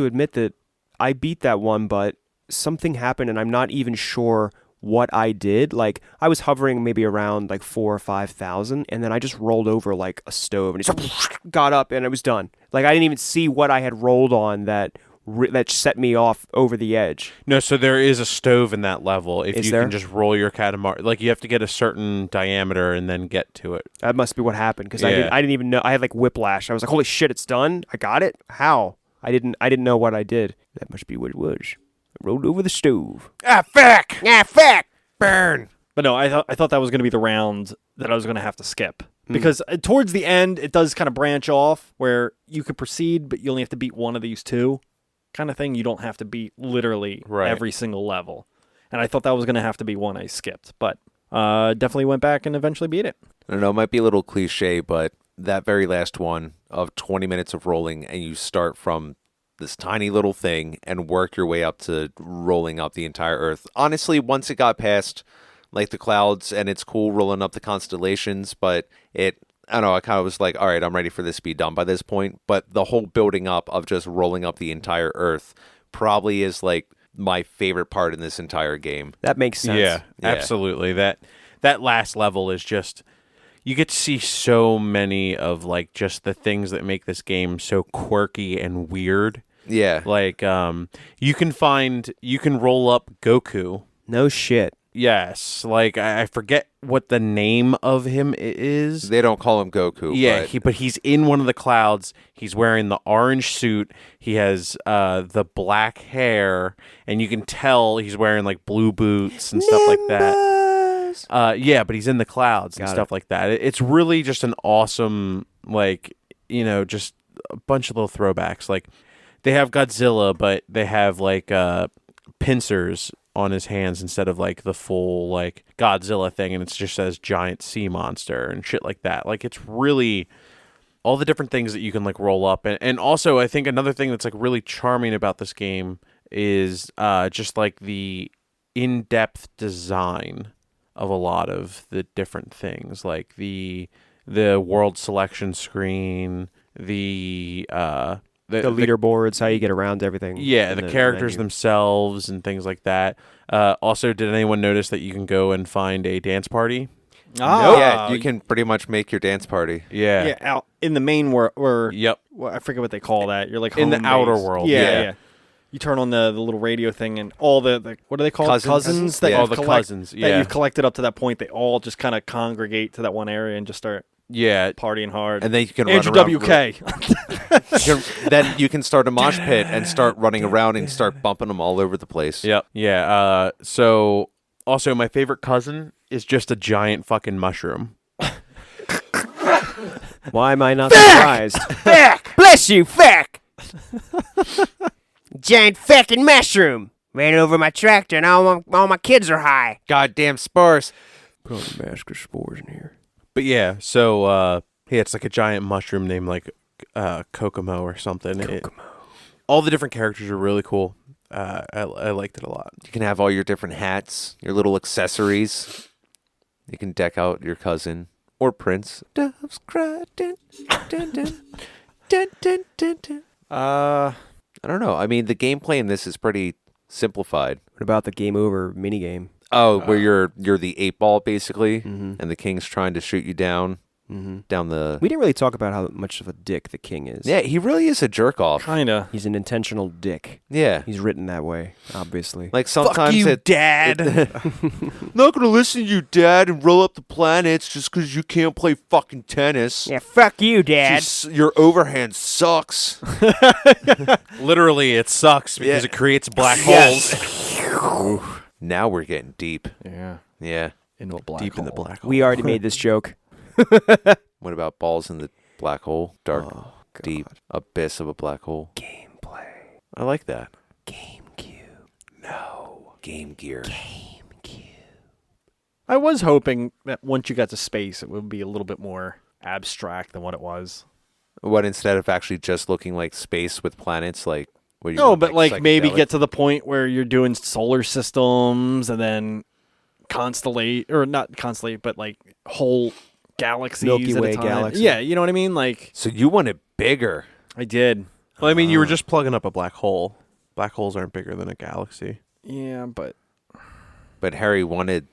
admit that I beat that one, but something happened, and I'm not even sure what I did. Like I was hovering maybe around like 4,000 or 5,000, and then I just rolled over like a stove, and it just got up, and it was done. Like I didn't even see what I had rolled on that set me off over the edge. No, so there is a stove in that level. If Is you there? can just roll your Katamari, like you have to get a certain diameter and then get to it. That must be what happened because Yeah. I didn't even know. I had like whiplash. I was like, holy shit, it's done. I got it. How? I didn't know what I did. That must be what it was. I rolled over the stove. Fuck! Burn! But no, I thought that was going to be the round that I was going to have to skip. Because towards the end, it does kind of branch off where you could proceed, but you only have to beat one of these two kind of thing. You don't have to beat literally every single level. And I thought that was going to have to be one I skipped. But definitely went back and eventually beat it. I don't know, it might be a little cliche, but that very last one of 20 minutes of rolling, and you start from this tiny little thing and work your way up to rolling up the entire Earth. Honestly, once it got past like the clouds, and it's cool rolling up the constellations, but I don't know, I kind of was like, all right, I'm ready for this to be done by this point. But the whole building up of just rolling up the entire Earth probably is like my favorite part in this entire game. That makes sense. Yeah, absolutely. That last level is just, you get to see so many of like just the things that make this game so quirky and weird. Yeah. Like you can roll up Goku. No shit. Yes, like I forget what the name of him is. They don't call him Goku. Yeah, but but he's in one of the clouds. He's wearing the orange suit. He has the black hair, and you can tell he's wearing like blue boots and stuff like that. Yeah, but he's in the clouds and stuff like that. It's really just an awesome, like, you know, just a bunch of little throwbacks. Like they have Godzilla, but they have like pincers on his hands instead of like the full like Godzilla thing, and it's just says giant sea monster and shit like that. Like it's really all the different things that you can like roll up, and also I think another thing that's like really charming about this game is just like the in-depth design of a lot of the different things, like the world selection screen, the leaderboards, how you get around everything. Yeah, in the characters menu. themselves and things like that. Also, did anyone notice that you can go and find a dance party? yeah, you can pretty much make your dance party. Yeah. Yeah, out in the main where Yep. well, I forget what they call that. You're like In the home outer base. world, Yeah, yeah. yeah. you turn on the little radio thing, and all the what are they called? Cousins? that Yeah. you've All the cousins, that yeah. you've collected up to that point. They all just kind of congregate to that one area and just start Yeah. partying hard. And then you can Andrew run around. WK. Then you can start a mosh pit and start running around and start bumping them all over the place. Yep. Yeah. So also my favorite cousin is just a giant fucking mushroom. Why am I not surprised? Feck! Bless you, feck! Giant feckin' mushroom ran over my tractor and all my kids are high. Goddamn sparse. Put all the mask of spores in here. But yeah, so yeah, it's like a giant mushroom named like Kokomo or something. All the different characters are really cool. I liked it a lot. You can have all your different hats, your little accessories. You can deck out your cousin or prince. Doves cry. Dun, dun, dun, dun, dun, dun, dun. I don't know. I mean, the gameplay in this is pretty simplified. What about the game over minigame? Oh, where you're the 8-ball basically, Mhm. and the king's trying to shoot you down the. We didn't really talk about how much of a dick the king is. Yeah, he really is a jerk off. Kinda. He's an intentional dick. Yeah, He's written that way, obviously. like sometimes Dad. not gonna listen to you, Dad, and roll up the planets just because you can't play fucking tennis. Yeah, fuck you, Dad. Your overhand sucks. Literally, it sucks because Yeah. it creates black holes. Now we're getting deep. Yeah. Yeah. Into a black Deep in the hole. black hole. We already made this joke. What about balls in the black hole? Dark, Oh, deep abyss of a black hole. Gameplay. I like that. GameCube. No. Game Gear. GameCube. I was hoping that once you got to space, it would be a little bit more abstract than what it was. What, instead of actually just looking like space with planets, like what do you No, want, but like maybe psychedelic? get to the point where you're doing solar systems and then but like whole galaxies Milky at a Way time. galaxy. Yeah, you know what I mean? Like So you want it bigger. I did. Well, I mean, you were just plugging up a black hole. Black holes aren't bigger than a galaxy. Yeah, but But Harry wanted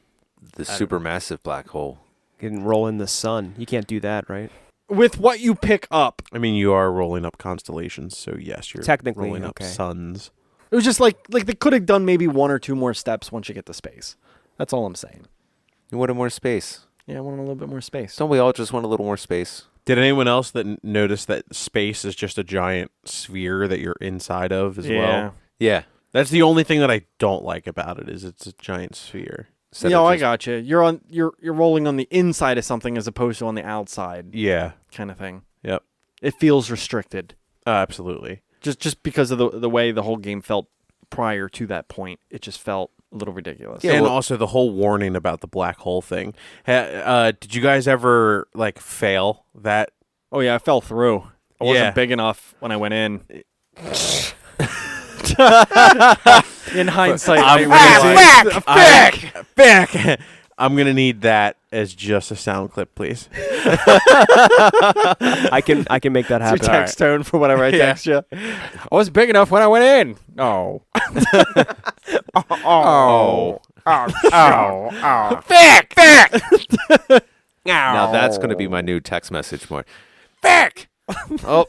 the supermassive black hole. You can roll in the sun. You can't do that, right? with what you pick up, I mean, you are rolling up constellations, so yes, you're Technically, rolling up okay. suns. it was just like they could have done maybe one or two more steps once you get to space. That's all I'm saying. You wanted more space. Yeah, I want a little bit more space. Don't we all just want a little more space? Did anyone else that notice that space is just a giant sphere that you're inside of as well? Yeah. That's the only thing that I don't like about it is it's a giant sphere. Instead Yeah, of I just- got you. You're rolling on the inside of something as opposed to on the outside, Yeah. kind of thing. Yep. It feels restricted, Absolutely. just because of the way the whole game felt prior to that point. It just felt a little ridiculous. Yeah, and well- also the whole warning about the black hole thing. Did you guys ever like fail that? Oh yeah, I fell through. I wasn't Yeah. big enough when I went in. In hindsight, Back. I'm gonna need that as just a sound clip, please. I can make that It's your happen. text tone for whatever I Yeah. text you. I wasn't big enough when I went in. Oh. Feck! Feck! Now that's going to be my new text message more. Feck! Oh,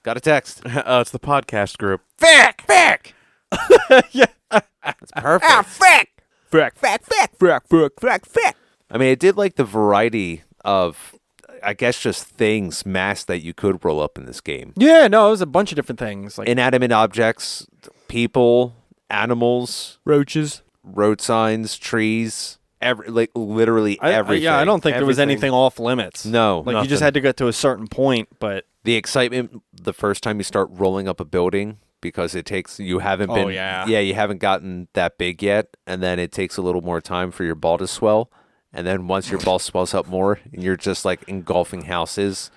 got a text. It's the podcast group. Feck! Feck! That's perfect. Ah, feck! Feck. Feck! Feck! Feck. Feck. Feck! Feck! I mean, it did like the variety of, I guess, just things, mass that you could roll up in this game. Yeah, no, it was a bunch of different things. Like Inanimate objects, people, animals, Roaches. road signs, trees, literally everything. Yeah, I don't think there was Everything. anything off limits. No, Like you just nothing. had to get to a certain point, but The excitement the first time you start rolling up a building, because it takes, you haven't Oh, been, yeah. you haven't gotten that big yet, and then it takes a little more time for your ball to swell, and then once your ball swells up more, and you're just like engulfing houses.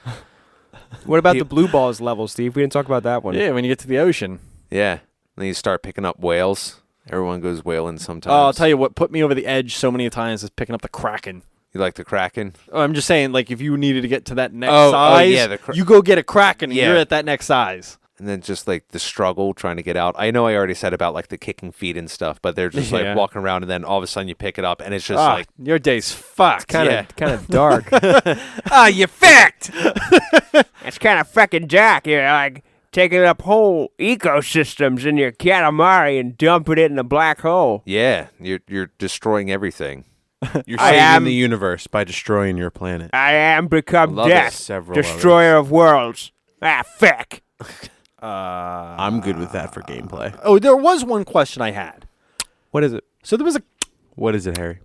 What about the blue balls level, Steve? We didn't talk about that one. yeah, when you get to the ocean. Yeah, then you start picking up whales. Everyone goes whaling sometimes. Oh, I'll tell you what put me over the edge so many times is picking up the Kraken. You like the Kraken? Oh, I'm just saying, like, if you needed to get to that next Oh, size, yeah, you go get a Kraken and Yeah. you're at that next size. And then just like the struggle trying to get out. I know I already said about like the kicking feet and stuff, but they're just Yeah. like walking around, and then all of a sudden you pick it up, and it's just Ah, like, your day's fucked. Kind of dark. Ah, you fecked! It's kind of fucking dark. You're like taking up whole ecosystems in your Katamari and dumping it in a black hole. Yeah, you're destroying everything. You're I saving am- the universe by destroying your planet. I am become Love death, it. Several destroyer of worlds. Ah, fuck. I'm good with that for gameplay. Oh, there was one question I had. What is it? So there was a What is it, Harry?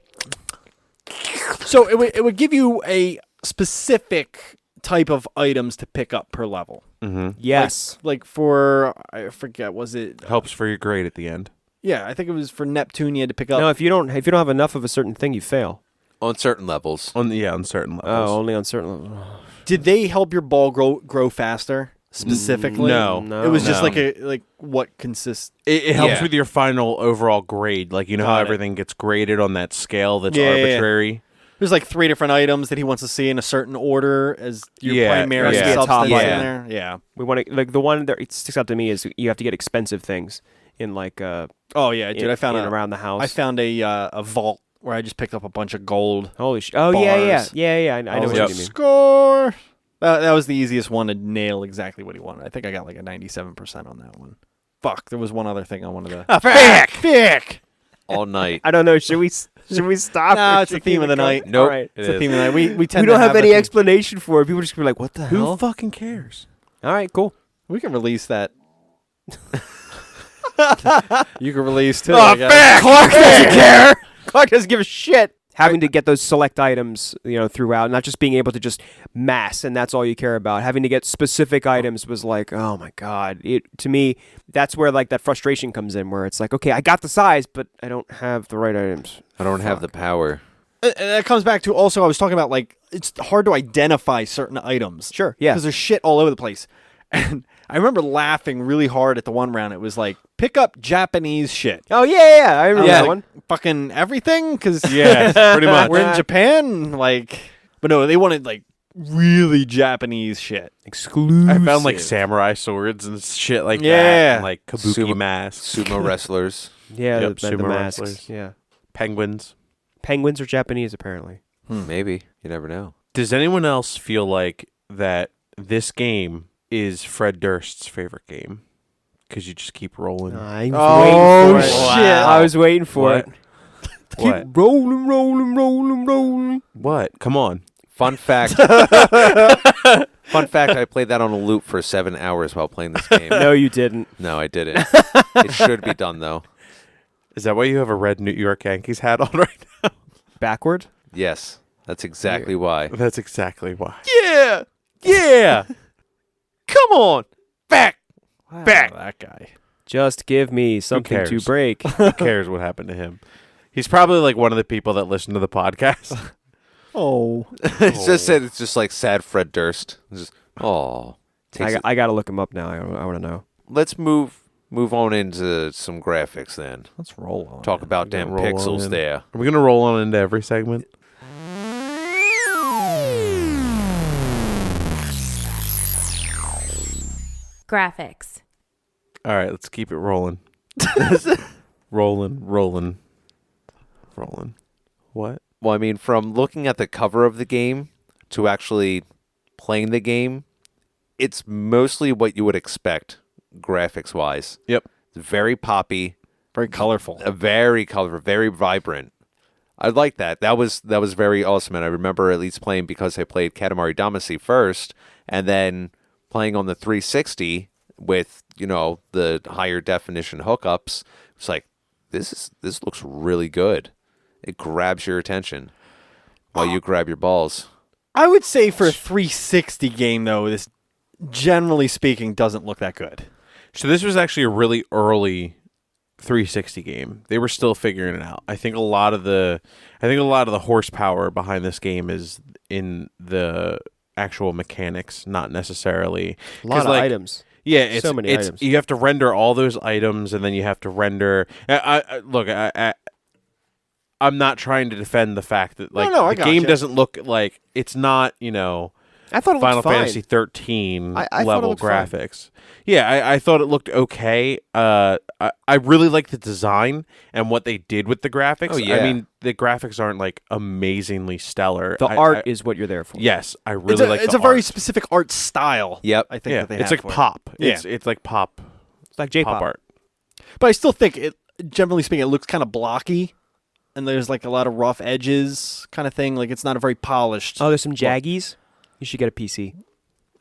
so it would give you a specific type of items to pick up per level. Mm-hmm. Yes. Like for I forget, was it? Helps for your grade at the end. Yeah, I think it was for Neptune. You had to pick up. No, if you don't have enough of a certain thing, you fail. On certain levels. On certain levels. Oh, only on certain levels. Did they help your ball grow faster specifically? No. It was just No. like what consists. It helps Yeah. with your final overall grade. Like, you know how Got it. everything gets graded on that scale that's Yeah, yeah, yeah. arbitrary? There's like 3 different items that he wants to see in a certain order as your Yeah, primary yeah. substance Top in item. there. Yeah. We want to like the one that it sticks out to me is you have to get expensive things in like Oh yeah, dude! I found around the house. I found a vault where I just picked up a bunch of gold. Holy shit! Oh yeah. bars. I know what Yep. you mean. Score. That was the easiest one to nail exactly what he wanted. I think I got like a 97% on that one. Fuck, there was one other thing I wanted to. Fick. All night. I don't know. Should we stop? Nah, or it's the should we theme of the keep it going? night. Nope. All right. It's the theme of the night. We tend We to don't have a any theme. explanation for it. People just gonna be like, "What the Who hell?" fucking cares? All right, cool. We can release that. You can release too. I guess. Clark doesn't care. Clark doesn't give a shit. Having to get those select items, throughout, not just being able to just mass, and that's all you care about. Having to get specific items was like, oh my god. To me, that's where like that frustration comes in, where it's like, okay, I got the size, but I don't have the right items. I don't have the power. And that comes back to also I was talking about like it's hard to identify certain items. Sure, yeah. Because there's shit all over the place. And I remember laughing really hard at the one round. It was like, pick up Japanese shit. Oh yeah. I remember that Like, one. fucking everything? Because Yeah, pretty much. we're in Japan. Like, but no, they wanted like really Japanese shit. Exclusive. I found like samurai swords and shit like that. Yeah. And, like kabuki masks. Sumo wrestlers. Yeah, Yep, the sumo masks. wrestlers. Yeah. Penguins. Penguins are Japanese, apparently. Maybe. You never know. Does anyone else feel like that this game is Fred Durst's favorite game? Because you just keep rolling. I was Oh, waiting for it. shit. I was waiting for What? it. What? Keep rolling. What? Come on. Fun fact. Fun fact, I played that on a loop for 7 hours while playing this game. No, you didn't. No, I didn't. It should be done, though. Is that why you have a red New York Yankees hat on right now? Backward? Yes, that's exactly why. That's exactly why. Yeah! Yeah! Come on! Back! Back. That guy. Just give me something to cares? break. Who cares what happened to him? He's probably like one of the people that listen to the podcast. Oh. It's just like sad Fred Durst. It's just, oh. I got to look him up now. I want to know. Let's move on into some graphics then. Let's roll on. Talk about Gonna damn roll on pixels in. there. Are we going to roll on into every segment? Graphics. All right, let's keep it rolling. rolling. What? Well, I mean, from looking at the cover of the game to actually playing the game, it's mostly what you would expect graphics-wise. Yep. It's very poppy, Very colorful. very colorful, very vibrant. I like that. That was very awesome, and I remember at least playing because I played Katamari Damacy first, and then playing on the 360 with the higher definition hookups. It's like this looks really good. It grabs your attention while you grab your balls. I would say for a 360 game, though, this, generally speaking, doesn't look that good. So this was actually a really early 360 game. They were still figuring it out. I think a lot of the horsepower behind this game is in the actual mechanics, not necessarily A lot of items. Yeah, it's So many items. You have to render all those items, and then you have to render. I'm not trying to defend the fact that No, I the game gotcha. doesn't look like it's not I thought it Final looked fine. Fantasy 13 I thought it level looked fine. graphics. Yeah, I thought it looked okay. I really like the design and what they did with the graphics. Oh, yeah. I mean, the graphics aren't like amazingly stellar. The art is what you're there for. Yes, I really like it's the a very art. specific art style. Yep. I think Yeah, that they it's have like for it. pop. Yeah. It's like pop It's like J-pop. pop art. But I still think it, generally speaking, it looks kind of blocky, and there's like a lot of rough edges, kind of thing. Like it's not a very polished. Oh, there's some jaggies. You should get a PC.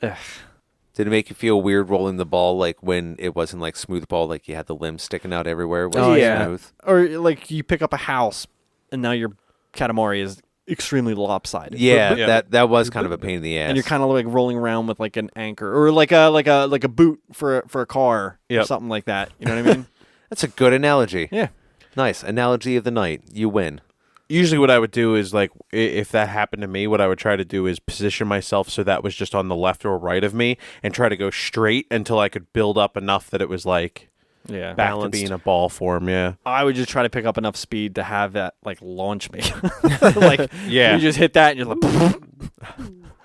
Did it make you feel weird rolling the ball, like when it wasn't like smooth ball, like you had the limbs sticking out everywhere? It wasn't yeah. smooth. Or like you pick up a house, and now your Katamari is extremely lopsided. Yeah, Yeah. that was kind of a pain in the ass. And you're kind of like rolling around with like an anchor or like a boot for a car or Yep. something like that. You know what I mean? That's a good analogy. Yeah. Nice. Analogy of the night. You win. Usually what I would do is like if that happened to me, what I would try to do is position myself so that was just on the left or right of me and try to go straight until I could build up enough that it was like Yeah. back Balanced. to being a ball form. Yeah. I would just try to pick up enough speed to have that like launch me. Like Yeah. you just hit that and you're like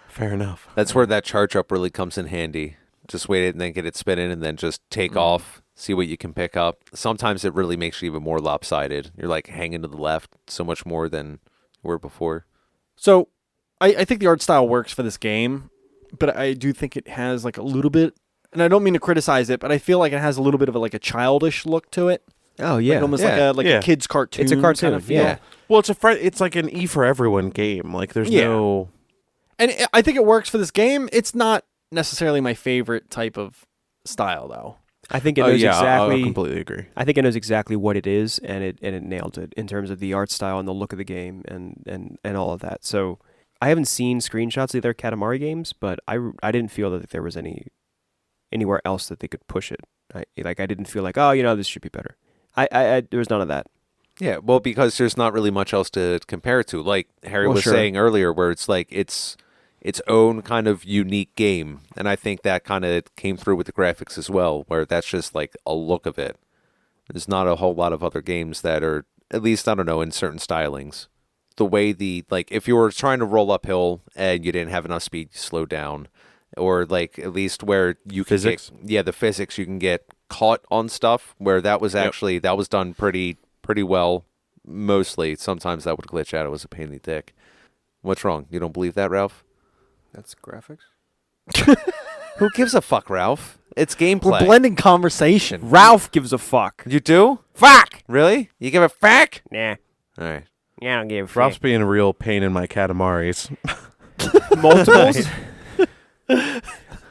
Fair enough. That's where that charge up really comes in handy. Just wait it and then get it spinning and then just take off, see what you can pick up. Sometimes it really makes you even more lopsided. You're like hanging to the left so much more than you were before. So I think the art style works for this game, but I do think it has like a little bit, and I don't mean to criticize it, but I feel like it has a little bit of a childish look to it. Oh yeah. Like almost Yeah. like Yeah. a kid's cartoon. It's a cartoon, kind of feel. yeah. Well, it's like an E for everyone game. Like there's Yeah. no And I think it works for this game. It's not necessarily my favorite type of style though. I think it knows I exactly. completely agree. I think it knows exactly what it is, and it nailed it in terms of the art style and the look of the game and all of that. So I haven't seen screenshots of their Katamari games, but I didn't feel that there was anywhere else that they could push it. I didn't feel like, oh, this should be better. I there was none of that. Yeah, well, because there's not really much else to compare it to. Like Harry Well, was sure. saying earlier, where it's like its own kind of unique game. And I think that kind of came through with the graphics as well, where that's just like a look of it. There's not a whole lot of other games that are, at least, I don't know, in certain stylings. The way if you were trying to roll uphill and you didn't have enough speed, you slow down. Or like at least where you can Physics? the physics, you can get caught on stuff where that was actually, that was done pretty well, mostly. Sometimes that would glitch out. It was a pain in the dick. What's wrong? You don't believe that, Ralph? That's graphics. Who gives a fuck, Ralph? It's gameplay. We're blending conversation. Ralph gives a fuck. You do? Fuck! Really? You give a fuck? Nah. All right. Yeah, I don't give a Ralph's fuck. being a real pain in my Katamaris. Multiples.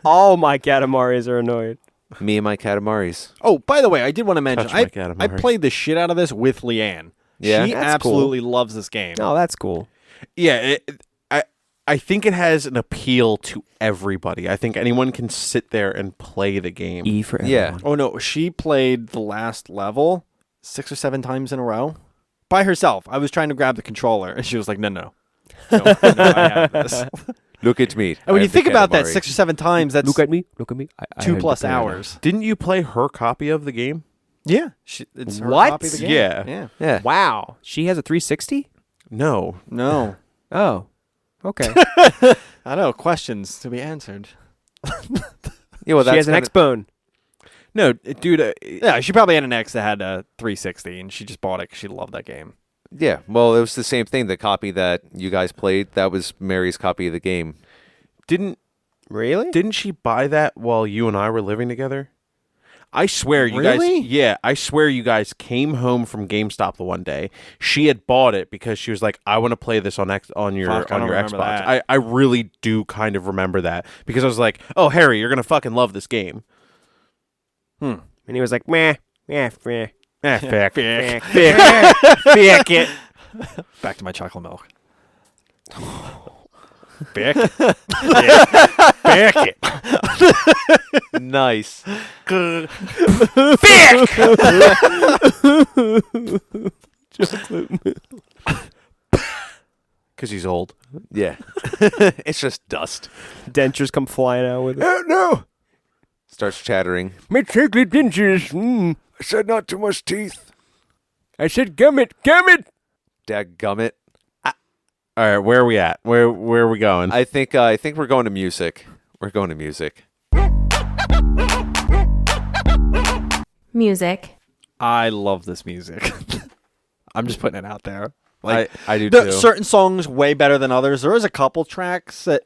All my Katamaris are annoyed. Me and my Katamaris. Oh, by the way, I did want to mention Touch my Katamari. I played the shit out of this with Leanne. Yeah? She That's absolutely loves this game. Oh, that's cool. Yeah, I think it has an appeal to everybody. I think anyone can sit there and play the game. E for Yeah. everyone. Oh no, she played the last level 6 or 7 times in a row by herself. I was trying to grab the controller, and she was like, "No, I have this." Look at me. And when I you have the think about that Katamari. 6 or 7 times, that's Look at me. Look at me. I 2+ had hours. Didn't you play her copy of the game? Yeah, it's her What? copy of the game. Yeah. yeah. Yeah. Wow. She has a 360? No. No, Oh. Okay. I know. Questions to be answered. Yeah, well, she has an kinda- X-Bone. No, dude. Yeah, she probably had an X that had a 360, and she just bought it because she loved that game. Yeah, well, it was the same thing. The copy that you guys played, that was Mary's copy of the game. Didn't Really? she buy that while you and I were living together? I swear you Really? guys. Yeah, I swear you guys came home from GameStop the one day. She had bought it because she was like, "I want to play this on your Fuck, I on your don't remember Xbox." that. I really do kind of remember that because I was like, "Oh, Harry, you're gonna fucking love this game." And he was like, meh. Yeah, meh. Fuck. Fuck it. Back to my chocolate milk. Fuck it. Nice. Because he's old. Yeah. It's just dust. Dentures come flying out with it. No. Starts chattering. My chocolate dentures. I said not too much teeth. I said gummit. Dadgummit. All right, where are we at? Where are we going? I think we're going to music. We're going to music. Music. I love this music. I'm just putting it out there. I do There too. are certain songs way better than others. There is a couple tracks that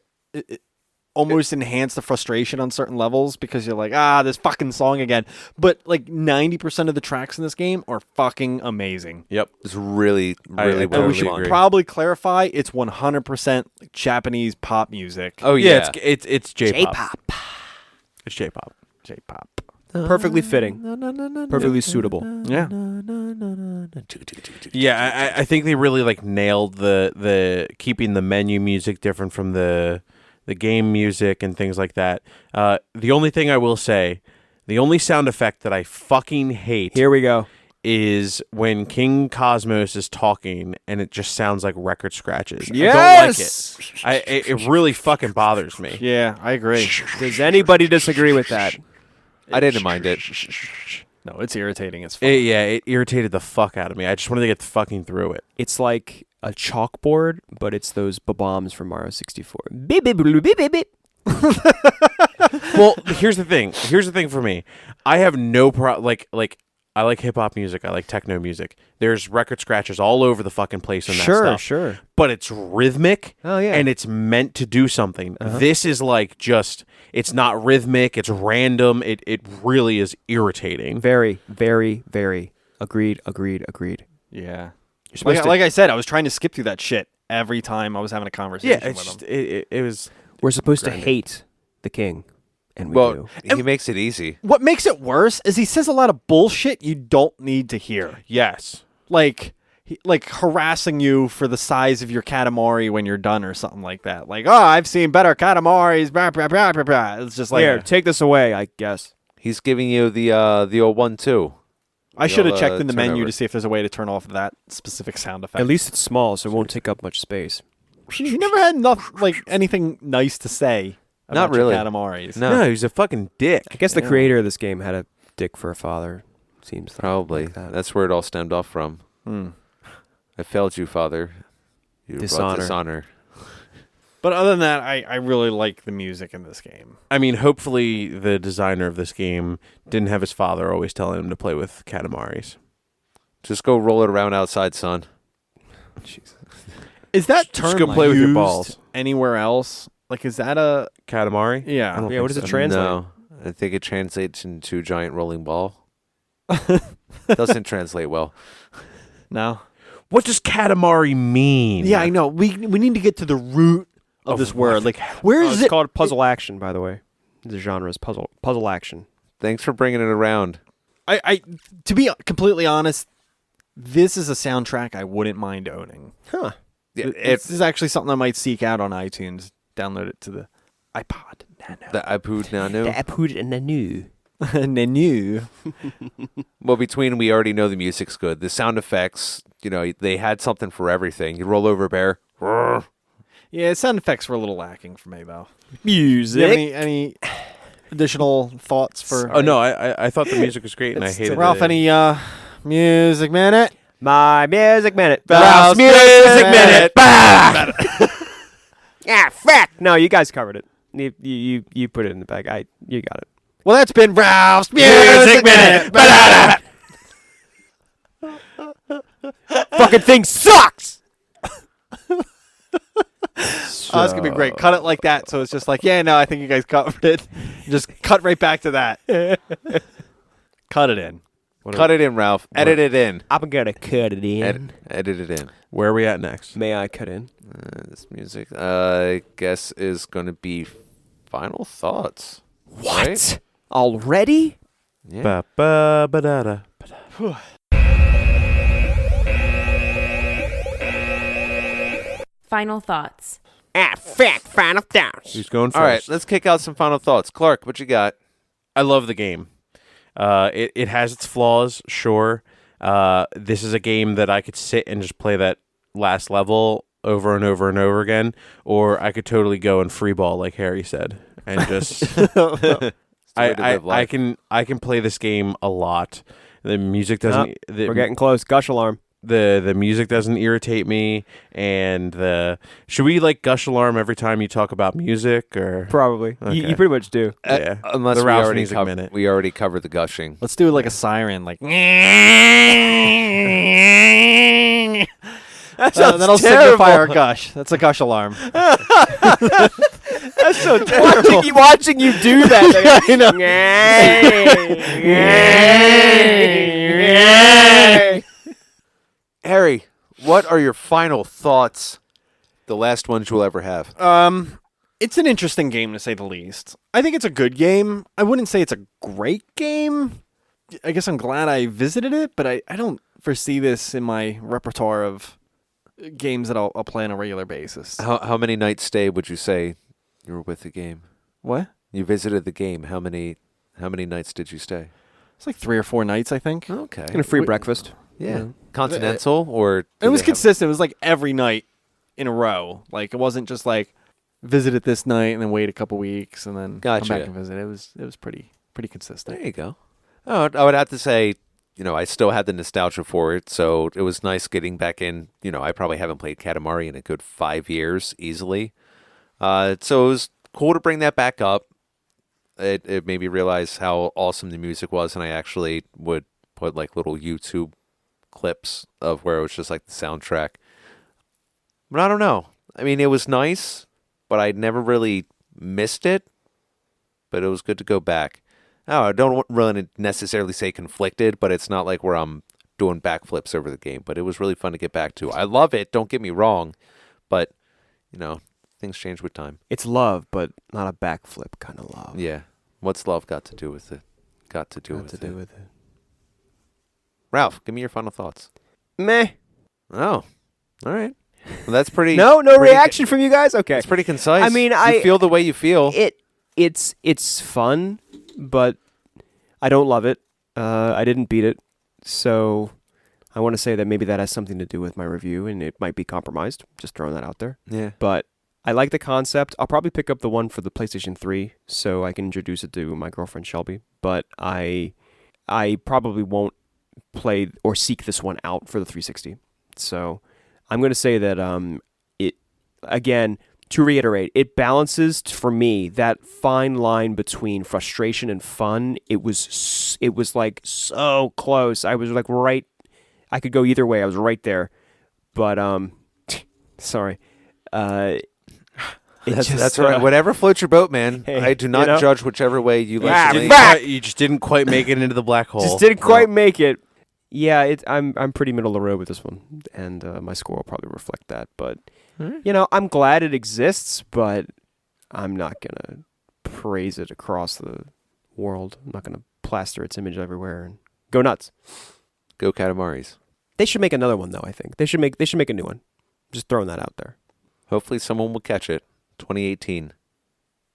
almost enhance the frustration on certain levels because you're like, this fucking song again. But like 90% of the tracks in this game are fucking amazing. Yep. It's really, I really And well we should done. agree. probably clarify it's 100% Japanese pop music. Oh Yeah, yeah, it's J-pop. J-pop. It's J-pop. J-pop. Perfectly fitting. Perfectly suitable. Yeah. Yeah, I think they really like nailed the keeping the menu music different from the game music and things like that. The only thing I will say, the only sound effect that I fucking hate Here we go. is when King Cosmos is talking and it just sounds like record scratches. Yes! I don't like it. It really fucking bothers me. Yeah, I agree. Does anybody disagree with that? I didn't mind it. No, it's irritating as fuck. It irritated the fuck out of me. I just wanted to get fucking through it. It's like a chalkboard, but it's those bombs from Mario 64. Beep, beep, bloop, beep, beep, beep. Well, here's the thing. Here's the thing for me. I have no like I like hip hop music. I like techno music. There's record scratches all over the fucking place in that stuff. Sure. But it's rhythmic. Oh, yeah. And it's meant to do something. This is like just it's not rhythmic, it's random. It really is irritating. Very, very, very. Agreed. Yeah. You're supposed to, Like I said, I was trying to skip through that shit every time I was having a conversation Yeah, it's with just, him. it was we're supposed to grinding. hate the king. And we Well, do. he makes it easy. What makes it worse is he says a lot of bullshit you don't need to hear. yes. Like harassing you for the size of your Katamari when you're done or something like that. Like, I've seen better Katamaris. Blah, blah, blah, blah, blah. It's just like, Here, take this away, I guess. He's giving you the old 1-2. I should have You'll, checked in the menu turnover. to see if there's a way to turn off that specific sound effect. At least it's small, so it won't take up much space. He never had anything nice to say Not about your really. Katamaris. No. No, he's a fucking dick. I guess the creator of this game had a dick for a father. Seems like Probably. that. That's where it all stemmed off from. I failed you, Father. You brought Dishonor. dishonor. But other than that, I really like the music in this game. I mean, hopefully the designer of this game didn't have his father always telling him to play with Katamaris. Just go roll it around outside, son. Is that Just term go play with your used balls. anywhere else? Like, is that a... Katamari? Yeah. I don't Yeah, what think does it so. translate? No. I think it translates into giant rolling ball. Doesn't translate well. No? What does Katamari mean? Yeah, I know. We need to get to the root of this word. Like, where Oh, is it's it? called puzzle action, by the way. The genre is puzzle action. Thanks for bringing it around. I to be completely honest, this is a soundtrack I wouldn't mind owning. Huh. Yeah, This is actually something I might seek out on iTunes. Download it to the iPod Nano. the iPod Nano. Apud and the new. Nano. Well, between we already know the music's good. The sound effects, they had something for everything. You roll over a bear. Yeah, sound effects were a little lacking for me though. Music. Do you have any additional thoughts for Oh, no, I thought the music was great and I hated Ralph? it. Any music minute? My music minute. Ralph's Music Minute. Ah, fuck. No, you guys covered it. You put it in the bag. You got it. Well, that's been Ralph's Music Minute. Fucking thing sucks. Oh, that's gonna be great. Cut it like that, so it's just like, yeah, no, I think you guys covered it. Just cut right back to that. Cut it in. Cut it in, Ralph. Edit it in. I'm gonna cut it in. Edit it in. Where are we at next? May I cut in? This music, I guess, is going to be final thoughts. What? Right? Already? Yeah. Ba-ba-ba-da-da. Final thoughts. Ah, fuck. Final thoughts. Who's going first? All right, let's kick out some final thoughts. Clark, what you got? I love the game. It has its flaws, sure. This is a game that I could sit and just play that last level over and over and over again, or I could totally go and free ball like Harry said, and just way to live life. I can play this game a lot. The music doesn't. We're getting close. Gush alarm. The music doesn't irritate me, and should we like gush alarm every time you talk about music, or Probably. You pretty much do. yeah, Unless the we Ralph already, music minute. we already covered the gushing. Let's do like a siren, like that'll signify our gush. That's a gush alarm. That's so terrible. Watching you do that. I know. Harry, what are your final thoughts? The last ones you'll ever have. It's an interesting game to say the least. I think it's a good game. I wouldn't say it's a great game. I guess I'm glad I visited it, but I don't foresee this in my repertoire of games that I'll play on a regular basis. How many nights stay would you say you were with the game? What? You visited the game. How many nights did you stay? It's like 3 or 4 nights, I think. Okay. And a free breakfast. Yeah. Continental or It was consistent. It was like every night in a row. Like it wasn't just like visit it this night and then wait a couple weeks and then come Gotcha. back and visit. It was pretty consistent. There you go. Oh, I would have to say, I still had the nostalgia for it, so it was nice getting back in. I probably haven't played Katamari in a good 5 years easily. So it was cool to bring that back up. It made me realize how awesome the music was, and I actually would put like little YouTube clips of where it was just like the soundtrack. But I don't know. I mean, it was nice, but I never really missed it. But it was good to go back. Oh, I don't really necessarily say conflicted, but it's not like where I'm doing backflips over the game. But it was really fun to get back to. I love it. Don't get me wrong. But, things change with time. It's love, but not a backflip kind of love. Yeah. What's love got to do with it? Got to do with it. it. Ralph, give me your final thoughts. Meh. Oh, all right. Well, that's pretty. No pretty reaction from you guys? Okay. It's pretty concise. I mean, you feel the way you feel. It's fun, but I don't love it. I didn't beat it, so I want to say that maybe that has something to do with my review, and it might be compromised. Just throwing that out there. Yeah. But I like the concept. I'll probably pick up the one for the PlayStation 3 so I can introduce it to my girlfriend Shelby. But I probably won't play or seek this one out for the 360. So I'm going to say that it, again, to reiterate, it balances for me that fine line between frustration and fun. It was like so close. I was like right. I could go either way. I was right there. But sorry. That's right. Whatever floats your boat, man. Hey, I do not judge whichever way you like to lean. You just didn't quite make it into the black hole. Just didn't quite make it. Yeah, I'm pretty middle of the road with this one, and my score will probably reflect that. But I'm glad it exists, but I'm not gonna praise it across the world. I'm not gonna plaster its image everywhere and go nuts. Go Katamaris. They should make another one though. I think they should make a new one. Just throwing that out there. Hopefully, someone will catch it. 2018.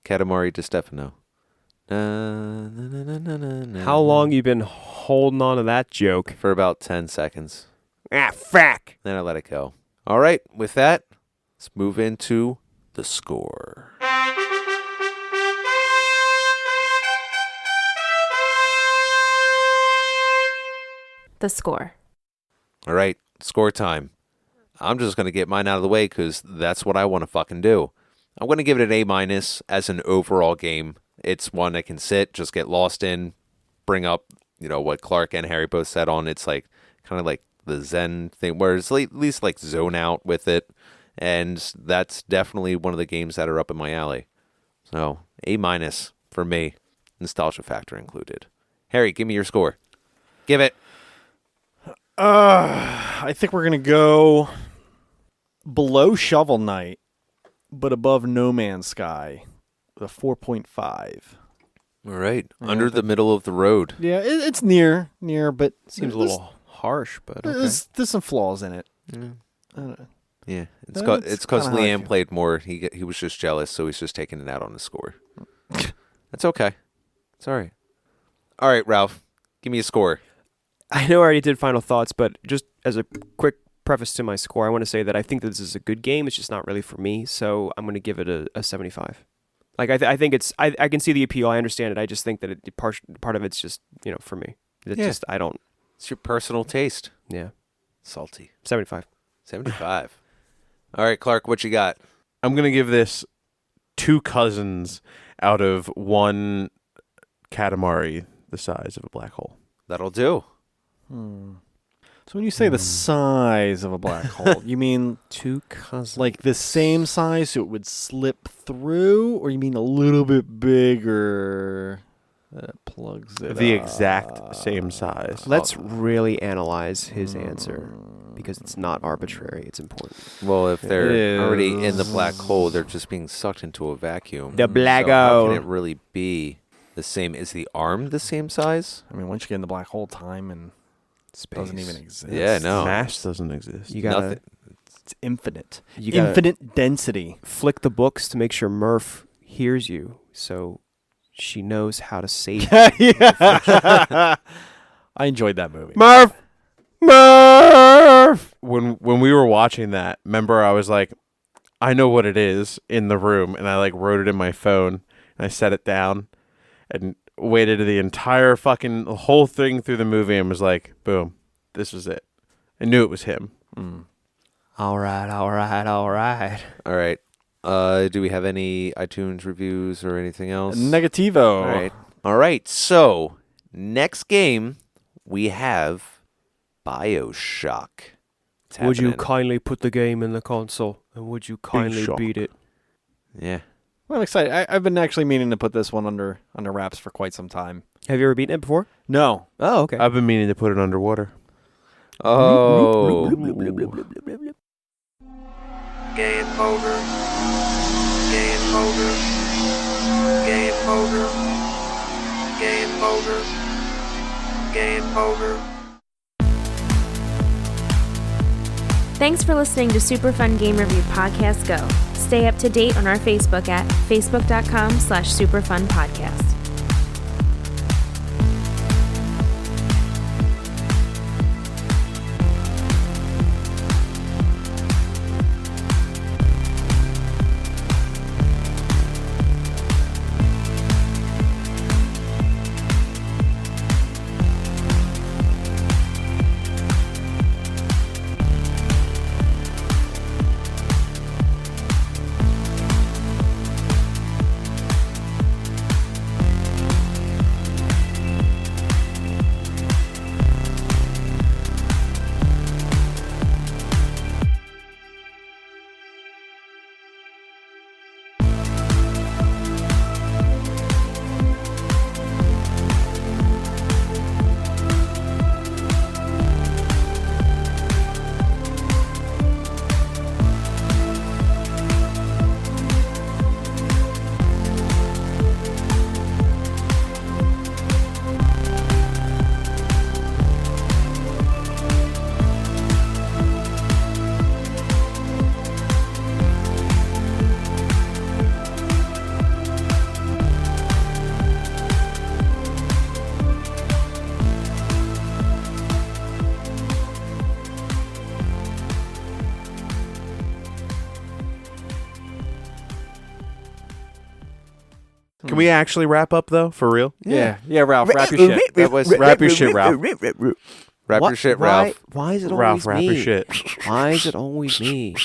Katamari Di Stefano. How long you been holding on to that joke? For about 10 seconds. Frack. Then I let it go. All right, with that, let's move into the score. The score. All right, score time. I'm just going to get mine out of the way because that's what I want to fucking do. I'm going to give it an A- as an overall game. It's one I can sit, just get lost in, bring up, what Clark and Harry both said on. It's like kind of like the Zen thing where it's at least like zone out with it. And that's definitely one of the games that are up in my alley. So A- for me, nostalgia factor included. Harry, give me your score. Give it. I think we're gonna go below Shovel Knight, but above No Man's Sky, with a 4.5. All right. Under the middle of the road. Yeah, it's near, but Seems a little harsh, but okay. there's some flaws in it. I don't know. Yeah. It's That's because kinda how I Liam feel. played more. He was just jealous, so he's just taking it out on the score. That's okay. It's all right. All right, Ralph. Give me a score. I know I already did final thoughts, but just as a quick preface to my score, I want to say that I think that this is a good game. It's just not really for me, so I'm going to give it a 75. Like I think it's I can see the appeal. I understand it. I just think that part of it's just for me. It's just I don't. It's your personal taste. Yeah. Salty. 75. 75. All right, Clark, what you got? I'm going to give this 2 cousins out of 1 Katamari the size of a black hole. That'll do. So when you say the size of a black hole, you mean 2 cousins. like the same size so it would slip through, or you mean a little bit bigger that plugs it The up? exact same size. Let's really analyze his answer because it's not arbitrary. It's important. Well, if they're already in the is. black hole, they're just being sucked into a vacuum. The black So how hole. can it really be the same? Is the arm the same size? I mean, once you get in the black hole, time and Space. doesn't even exist. Yeah, no. Mass doesn't exist. You gotta, Nothing. It's infinite. you gotta Infinite density. flick the books to make sure Murph hears you, so she knows how to save you. Yeah. I enjoyed that movie. Murph! Murph! When we were watching that, remember I was like, I know what it is in the room, and I like wrote it in my phone, and I set it down, and waited the entire fucking whole thing through the movie, and was like, boom, this was it. I knew it was him. All right. All right. Do we have any iTunes reviews or anything else? Negativo. All right. So, next game, we have BioShock. It's Would you happening. kindly put the game in the console, and would you kindly shock. beat it? Yeah. Well, I'm excited. I've been actually meaning to put this one under wraps for quite some time. Have you ever beaten it before? No. Oh, okay. I've been meaning to put it underwater. Oh. Game over. Game over. Game over. Game over. Game over. Thanks for listening to Super Fun Game Review Podcast Go. Stay up to date on our Facebook at facebook.com/superfunpodcast. Can we actually wrap up though, for real? Yeah. Yeah, Ralph, wrap your shit. That was Wrap your shit, Ralph. wrap your shit, Ralph. Why is it Ralph, always wrap me? your shit. Why is it always me?